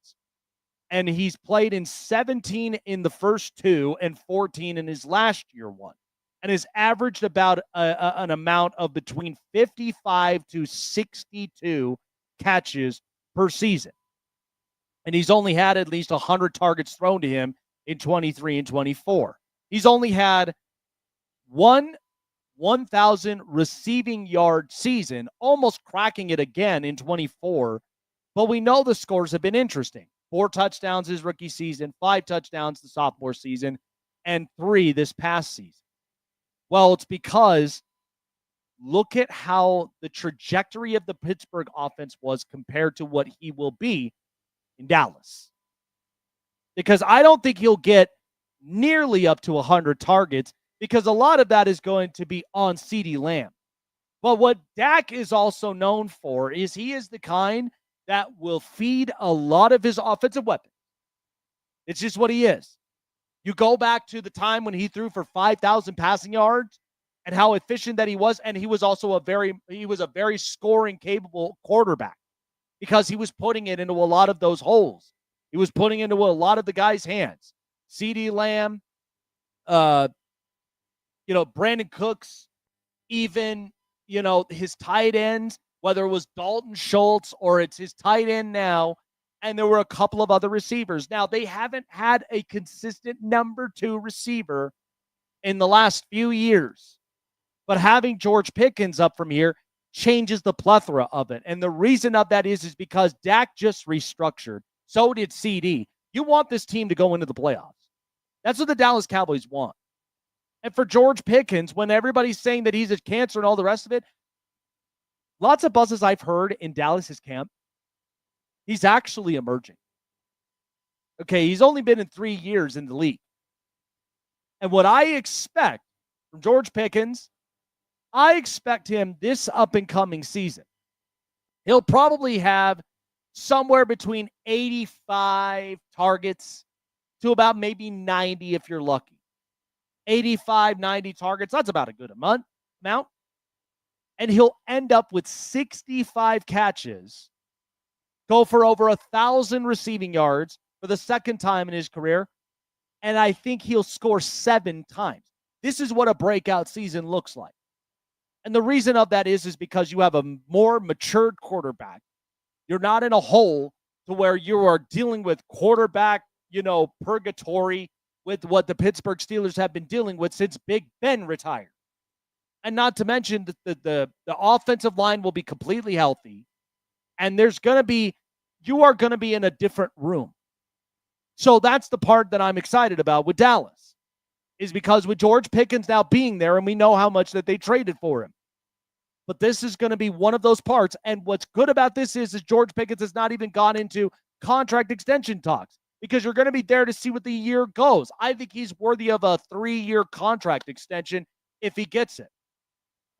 S3: And he's played in 17 in the first 2 and 14 in his last year 1. And has averaged about an amount of between 55 to 62 catches per season. And he's only had at least 100 targets thrown to him in 23 and 24. He's only had 1,000 receiving yard season, almost cracking it again in 24. But we know the scores have been interesting. 4 touchdowns his rookie season, 5 touchdowns the sophomore season, and 3 this past season. Well, it's because look at how the trajectory of the Pittsburgh offense was compared to what he will be in Dallas. Because I don't think he'll get nearly up to 100 targets because a lot of that is going to be on CeeDee Lamb. But what Dak is also known for is he is the kind that will feed a lot of his offensive weapons. It's just what he is. You go back to the time when he threw for 5,000 passing yards and how efficient that he was, and he was also a very scoring capable quarterback because he was putting it into a lot of those holes. He was putting into a lot of the guys' hands. CeeDee Lamb, Brandon Cooks, even, his tight ends, whether it was Dalton Schultz or it's his tight end now, and there were a couple of other receivers. Now, they haven't had a consistent number 2 receiver in the last few years, but having George Pickens up from here changes the plethora of it. And the reason of that is because Dak just restructured. So did CD. You want this team to go into the playoffs. That's what the Dallas Cowboys want. And for George Pickens, when everybody's saying that he's a cancer and all the rest of it, lots of buzzes I've heard in Dallas's camp, he's actually emerging. Okay, he's only been in 3 years in the league. And what I expect from George Pickens, I expect him this up-and-coming season. He'll probably have somewhere between 85 targets to about maybe 90 if you're lucky. 85, 90 targets, that's about a good amount. And he'll end up with 65 catches, go for over 1,000 receiving yards for the second time in his career, and I think he'll score 7 times. This is what a breakout season looks like. And the reason of that is because you have a more matured quarterback. You're not in a hole to where you are dealing with quarterback, purgatory with what the Pittsburgh Steelers have been dealing with since Big Ben retired. And not to mention that the offensive line will be completely healthy. And you are going to be in a different room. So that's the part that I'm excited about with Dallas, is because with George Pickens now being there, and we know how much that they traded for him. But this is going to be one of those parts. And what's good about this is George Pickens has not even gone into contract extension talks, because you're going to be there to see what the year goes. I think he's worthy of a 3-year contract extension if he gets it.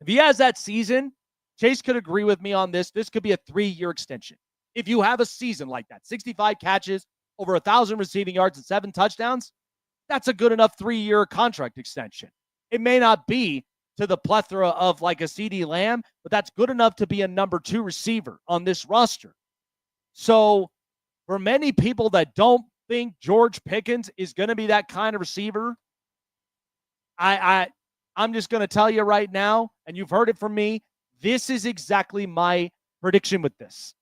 S3: If he has that season, Chase could agree with me on this. This could be a 3-year extension. If you have a season like that, 65 catches, over 1,000 receiving yards and 7 touchdowns, that's a good enough 3-year contract extension. It may not be to the plethora of like a CeeDee Lamb, but that's good enough to be a number 2 receiver on this roster. So for many people that don't think George Pickens is going to be that kind of receiver, I'm just going to tell you right now, and you've heard it from me, this is exactly my prediction with this.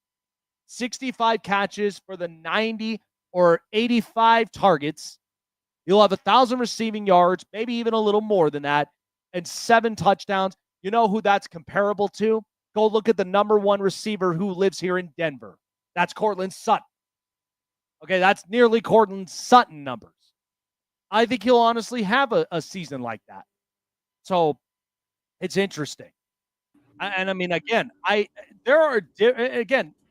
S3: 65 catches for the 90 or 85 targets. You'll have 1,000 receiving yards, maybe even a little more than that, and 7 touchdowns. You know who that's comparable to? Go look at the number 1 receiver who lives here in Denver. That's Courtland Sutton. Okay, that's nearly Courtland Sutton numbers. I think he'll honestly have a season like that. So it's interesting. And I mean, again,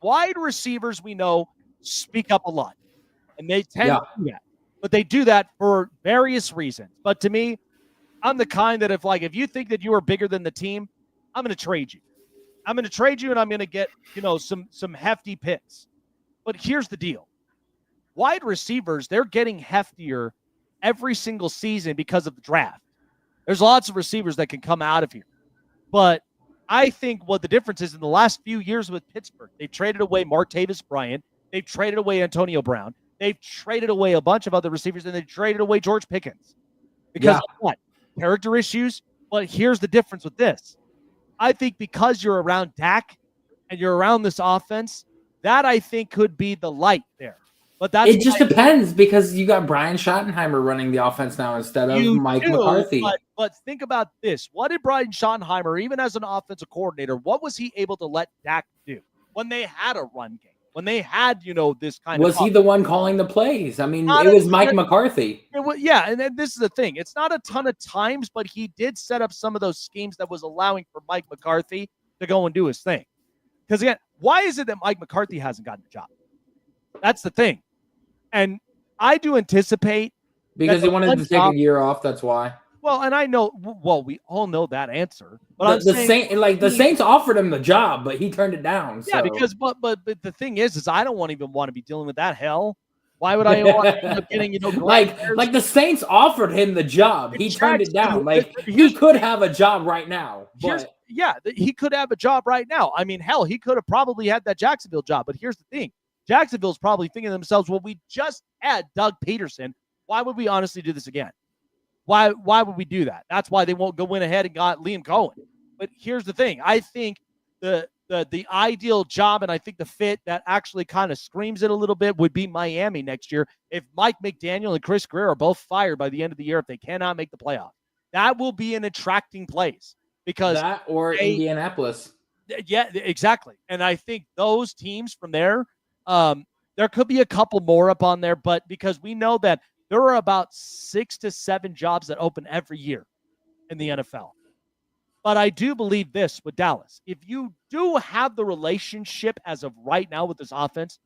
S3: wide receivers we know speak up a lot, and they tend to do that. But they do that for various reasons. But to me, I'm the kind that if you think that you are bigger than the team, I'm going to trade you. I'm going to trade you, and I'm going to get, some hefty picks. But here's the deal. Wide receivers, they're getting heftier every single season because of the draft. There's lots of receivers that can come out of here. But I think what the difference is in the last few years with Pittsburgh, they've traded away Martavis Bryant. They've traded away Antonio Brown. They've traded away a bunch of other receivers, and they traded away George Pickens. Because of what? Character issues. But here's the difference with this. I think because you're around Dak and you're around this offense, that I think could be the light there. But it
S4: just depends, because you got Brian Schottenheimer running the offense now instead of Mike McCarthy.
S3: But think about this. What did Brian Schottenheimer, even as an offensive coordinator, what was he able to let Dak do when they had a run game? When they had, this kind of...
S4: Was he the one calling the plays? I mean, it was Mike McCarthy.
S3: And then this is the thing. It's not a ton of times, but he did set up some of those schemes that was allowing for Mike McCarthy to go and do his thing. Because, again, why is it that Mike McCarthy hasn't gotten the job? That's the thing. And I do anticipate...
S4: Because he wanted to take a year off, that's why.
S3: Well, and I know... Well, we all know that answer. But
S4: the Saints offered him the job, but he turned it down.
S3: Yeah, because... But the thing is I don't even want to be dealing with that hell. Why would I want to end up getting,
S4: like the Saints offered him the job. He turned it down. Like he could have a job right now. But
S3: he could have a job right now. I mean, hell, he could have probably had that Jacksonville job. But here's the thing. Jacksonville's probably thinking to themselves, well, we just had Doug Peterson. Why would we honestly do this again? Why would we do that? That's why they won't go in ahead and got Liam Cohen. But here's the thing. I think the ideal job, and I think the fit that actually kind of screams it a little bit, would be Miami next year. If Mike McDaniel and Chris Greer are both fired by the end of the year, if they cannot make the playoffs, that will be an attracting place because
S4: that or Indianapolis.
S3: Yeah, exactly. And I think those teams from there, there could be a couple more up on there, but because we know that there are about 6 to 7 jobs that open every year in the NFL. But I do believe this with Dallas. If you do have the relationship as of right now with this offense,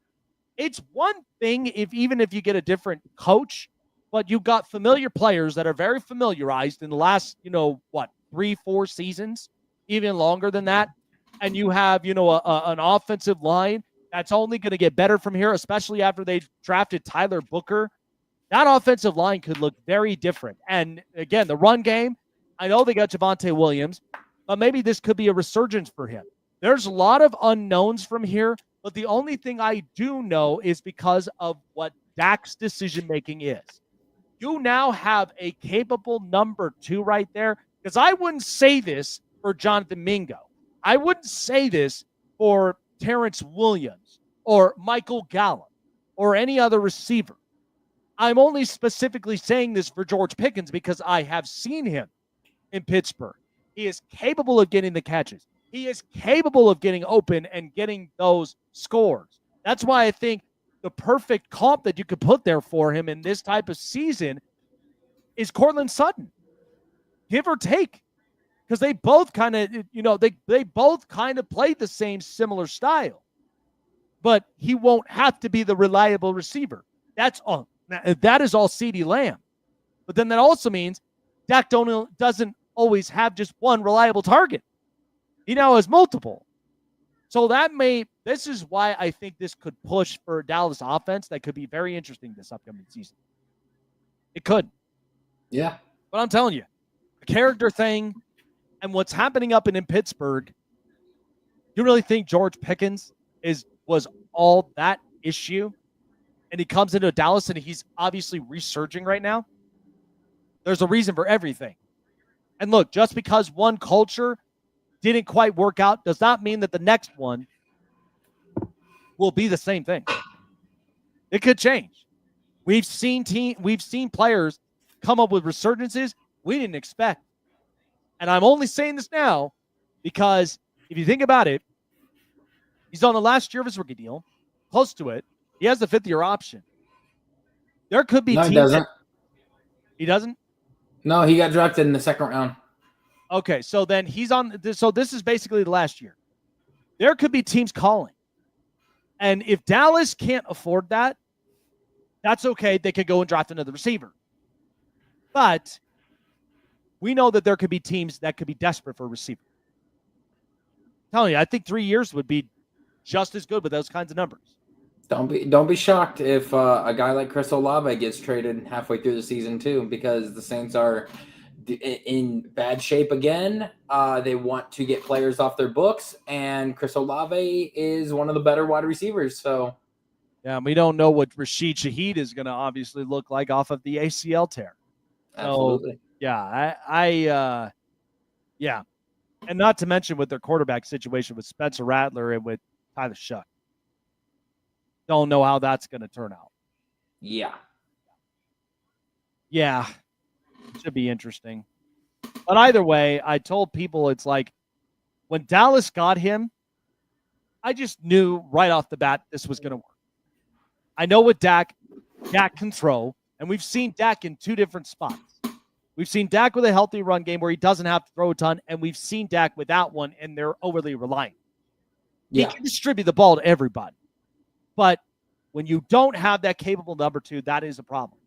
S3: it's one thing even if you get a different coach, but you've got familiar players that are very familiarized in the last, 3-4 seasons, even longer than that. And you have, an offensive line that's only going to get better from here, especially after they drafted Tyler Booker. That offensive line could look very different. And again, the run game, I know they got Javonte Williams, but maybe this could be a resurgence for him. There's a lot of unknowns from here, but the only thing I do know is because of what Dak's decision-making is. You now have a capable number 2 right there, because I wouldn't say this for Jonathan Mingo. I wouldn't say this for Terrence Williams or Michael Gallup or any other receiver. I'm only specifically saying this for George Pickens because I have seen him in Pittsburgh. He is capable of getting the catches. He is capable of getting open and getting those scores. That's why I think the perfect comp that you could put there for him in this type of season is Cortland Sutton. Give or take. Because they both kind of, they both kind of played the same similar style. But he won't have to be the reliable receiver. That's all. That is all CeeDee Lamb. But then that also means Dak doesn't always have just one reliable target. He now has multiple. So this is why I think this could push for a Dallas offense that could be very interesting this upcoming season. It could.
S4: Yeah.
S3: But I'm telling you, the character thing and what's happening up in Pittsburgh, you really think George Pickens was all that issue? And he comes into Dallas and he's obviously resurging right now? There's a reason for everything. And look, just because one culture didn't quite work out does not mean that the next one will be the same thing. It could change. We've seen players come up with resurgences we didn't expect. And I'm only saying this now because if you think about it, he's on the last year of his rookie deal, close to it. He has the 5th-year option. There could be
S4: teams. He doesn't.
S3: He doesn't?
S4: No, he got drafted in the 2nd round.
S3: Okay, so then he's on. So this is basically the last year. There could be teams calling. And if Dallas can't afford that, that's okay. They could go and draft another receiver. But we know that there could be teams that could be desperate for a receiver. I'm telling you, I think 3 years would be just as good with those kinds of numbers.
S4: Don't be shocked if a guy like Chris Olave gets traded halfway through the season too, because the Saints are in bad shape again. They want to get players off their books, and Chris Olave is one of the better wide receivers. So,
S3: yeah, we don't know what Rashid Shaheed is going to obviously look like off of the ACL tear.
S4: Absolutely.
S3: So, yeah, yeah, and not to mention with their quarterback situation with Spencer Rattler and with Tyler Shuck. Don't know how that's going to turn out.
S4: Yeah.
S3: Yeah. Should be interesting. But either way, I told people it's like when Dallas got him, I just knew right off the bat this was going to work. I know what Dak can throw, and we've seen Dak in 2 different spots. We've seen Dak with a healthy run game where he doesn't have to throw a ton, and we've seen Dak without one, and they're overly reliant.
S4: Yeah.
S3: He can distribute the ball to everybody. But when you don't have that capable number 2, that is a problem.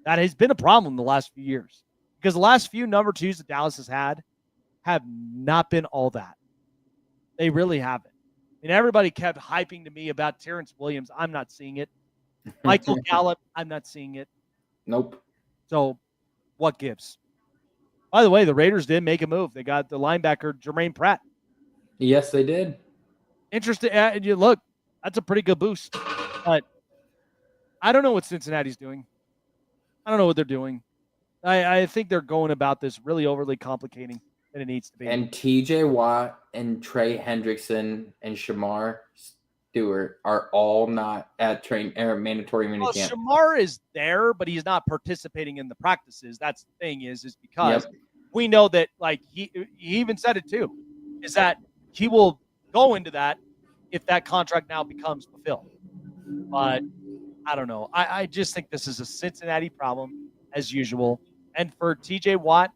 S3: That has been a problem the last few years. Because the last few number 2s that Dallas has had have not been all that. They really haven't. And everybody kept hyping to me about Terrence Williams. I'm not seeing it. Michael Gallup, I'm not seeing it.
S4: Nope.
S3: So what gives? By the way, the Raiders did make a move. They got the linebacker Jermaine Pratt.
S4: Yes, they did.
S3: Interesting. You look, that's a pretty good boost. But I don't know what Cincinnati's doing. I don't know what they're doing. I think they're going about this really overly complicating than it needs to be.
S4: And T.J. Watt and Trey Hendrickson and Shamar Stewart are all not at mandatory minicamp.
S3: Shamar is there, but he's not participating in the practices. That's the thing is because we know that, like, he even said it too, is that he will go into that if that contract now becomes fulfilled. But I don't know. I just think this is a Cincinnati problem as usual. And for TJ Watt,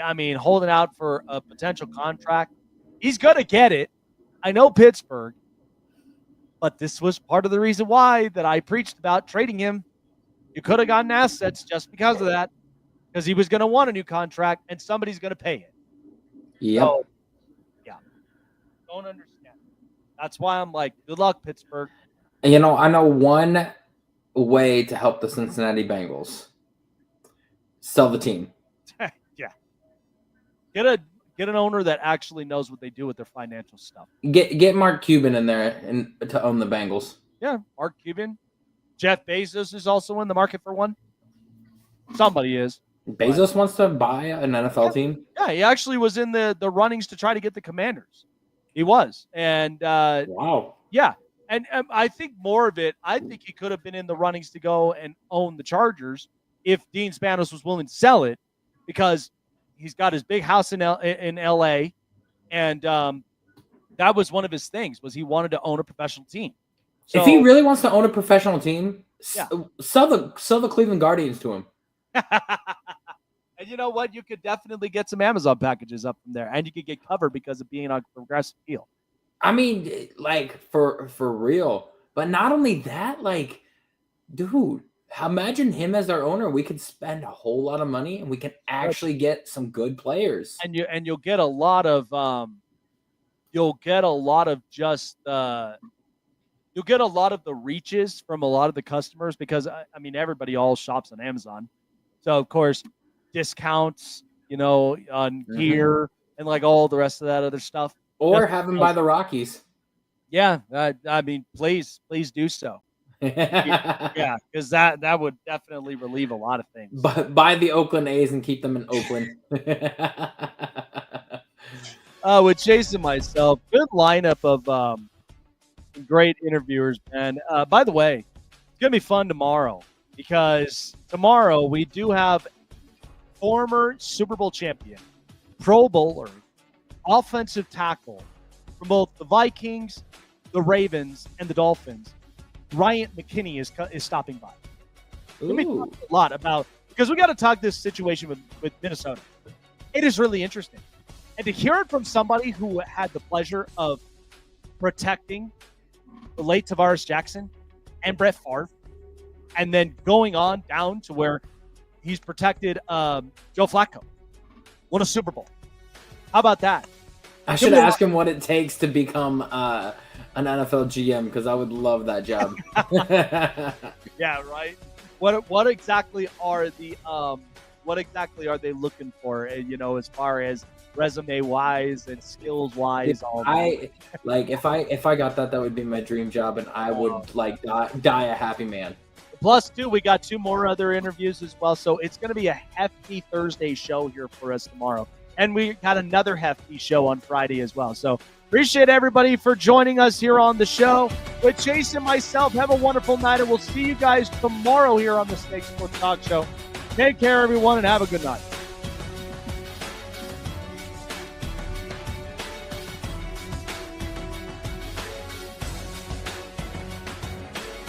S3: I mean, holding out for a potential contract, he's going to get it. I know Pittsburgh, but this was part of the reason why that I preached about trading him. You could have gotten assets just because of that, because he was going to want a new contract and somebody's going to pay it.
S4: Yep.
S3: So, yeah. Don't understand. That's why I'm like, good luck, Pittsburgh.
S4: You know, I know one way to help the Cincinnati Bengals. Sell the team.
S3: Yeah. Get an owner that actually knows what they do with their financial stuff.
S4: Get Mark Cuban in there and to own the Bengals.
S3: Yeah, Mark Cuban. Jeff Bezos is also in the market for one. Somebody is.
S4: Bezos wants to buy an NFL team?
S3: Yeah, he actually was in the runnings to try to get the Commanders. He was. And
S4: wow.
S3: Yeah. And I think more of it, I think he could have been in the runnings to go and own the Chargers if Dean Spanos was willing to sell it, because he's got his big house in L.A., and that was one of his things, was he wanted to own a professional team. So,
S4: if he really wants to own a professional team, sell the Cleveland Guardians to him.
S3: And you know what? You could definitely get some Amazon packages up from there, and you could get covered because of being on a progressive deal.
S4: I mean, like, for real. But not only that, like, dude, imagine him as our owner. We could spend a whole lot of money, and we can actually get some good players.
S3: And you'll get a lot of you'll get a lot of the reaches from a lot of the customers, because I mean, everybody all shops on Amazon. So of course, discounts, on gear and like all the rest of that other stuff.
S4: Or have him buy the Rockies.
S3: Yeah, I mean, please do so. Yeah, because that would definitely relieve a lot of things.
S4: But buy the Oakland A's and keep them in Oakland.
S3: With Chase and myself, good lineup of great interviewers, man. By the way, it's gonna be fun tomorrow, because tomorrow we do have former Super Bowl champion, Pro Bowler, offensive tackle from both the Vikings, the Ravens, and the Dolphins. Bryant McKinney is stopping by. Let me talk a lot about, because we got to talk this situation with Minnesota. It is really interesting. And to hear it from somebody who had the pleasure of protecting the late Tavares Jackson and Brett Favre, and then going on down to where he's protected Joe Flacco, won a Super Bowl. How about that?
S4: I should ask him what it takes to become an NFL GM, because I would love that job.
S3: Yeah, right. What exactly are they looking for? As far as resume wise and skills wise.
S4: If I got that would be my dream job, and I would die a happy man.
S3: Plus, too, we got 2 more other interviews as well, so it's going to be a hefty Thursday show here for us tomorrow. And we got another hefty show on Friday as well. So appreciate everybody for joining us here on the show. With Chase and myself, have a wonderful night, and we'll see you guys tomorrow here on the Snake Sports Talk Show. Take care, everyone, and have a good night.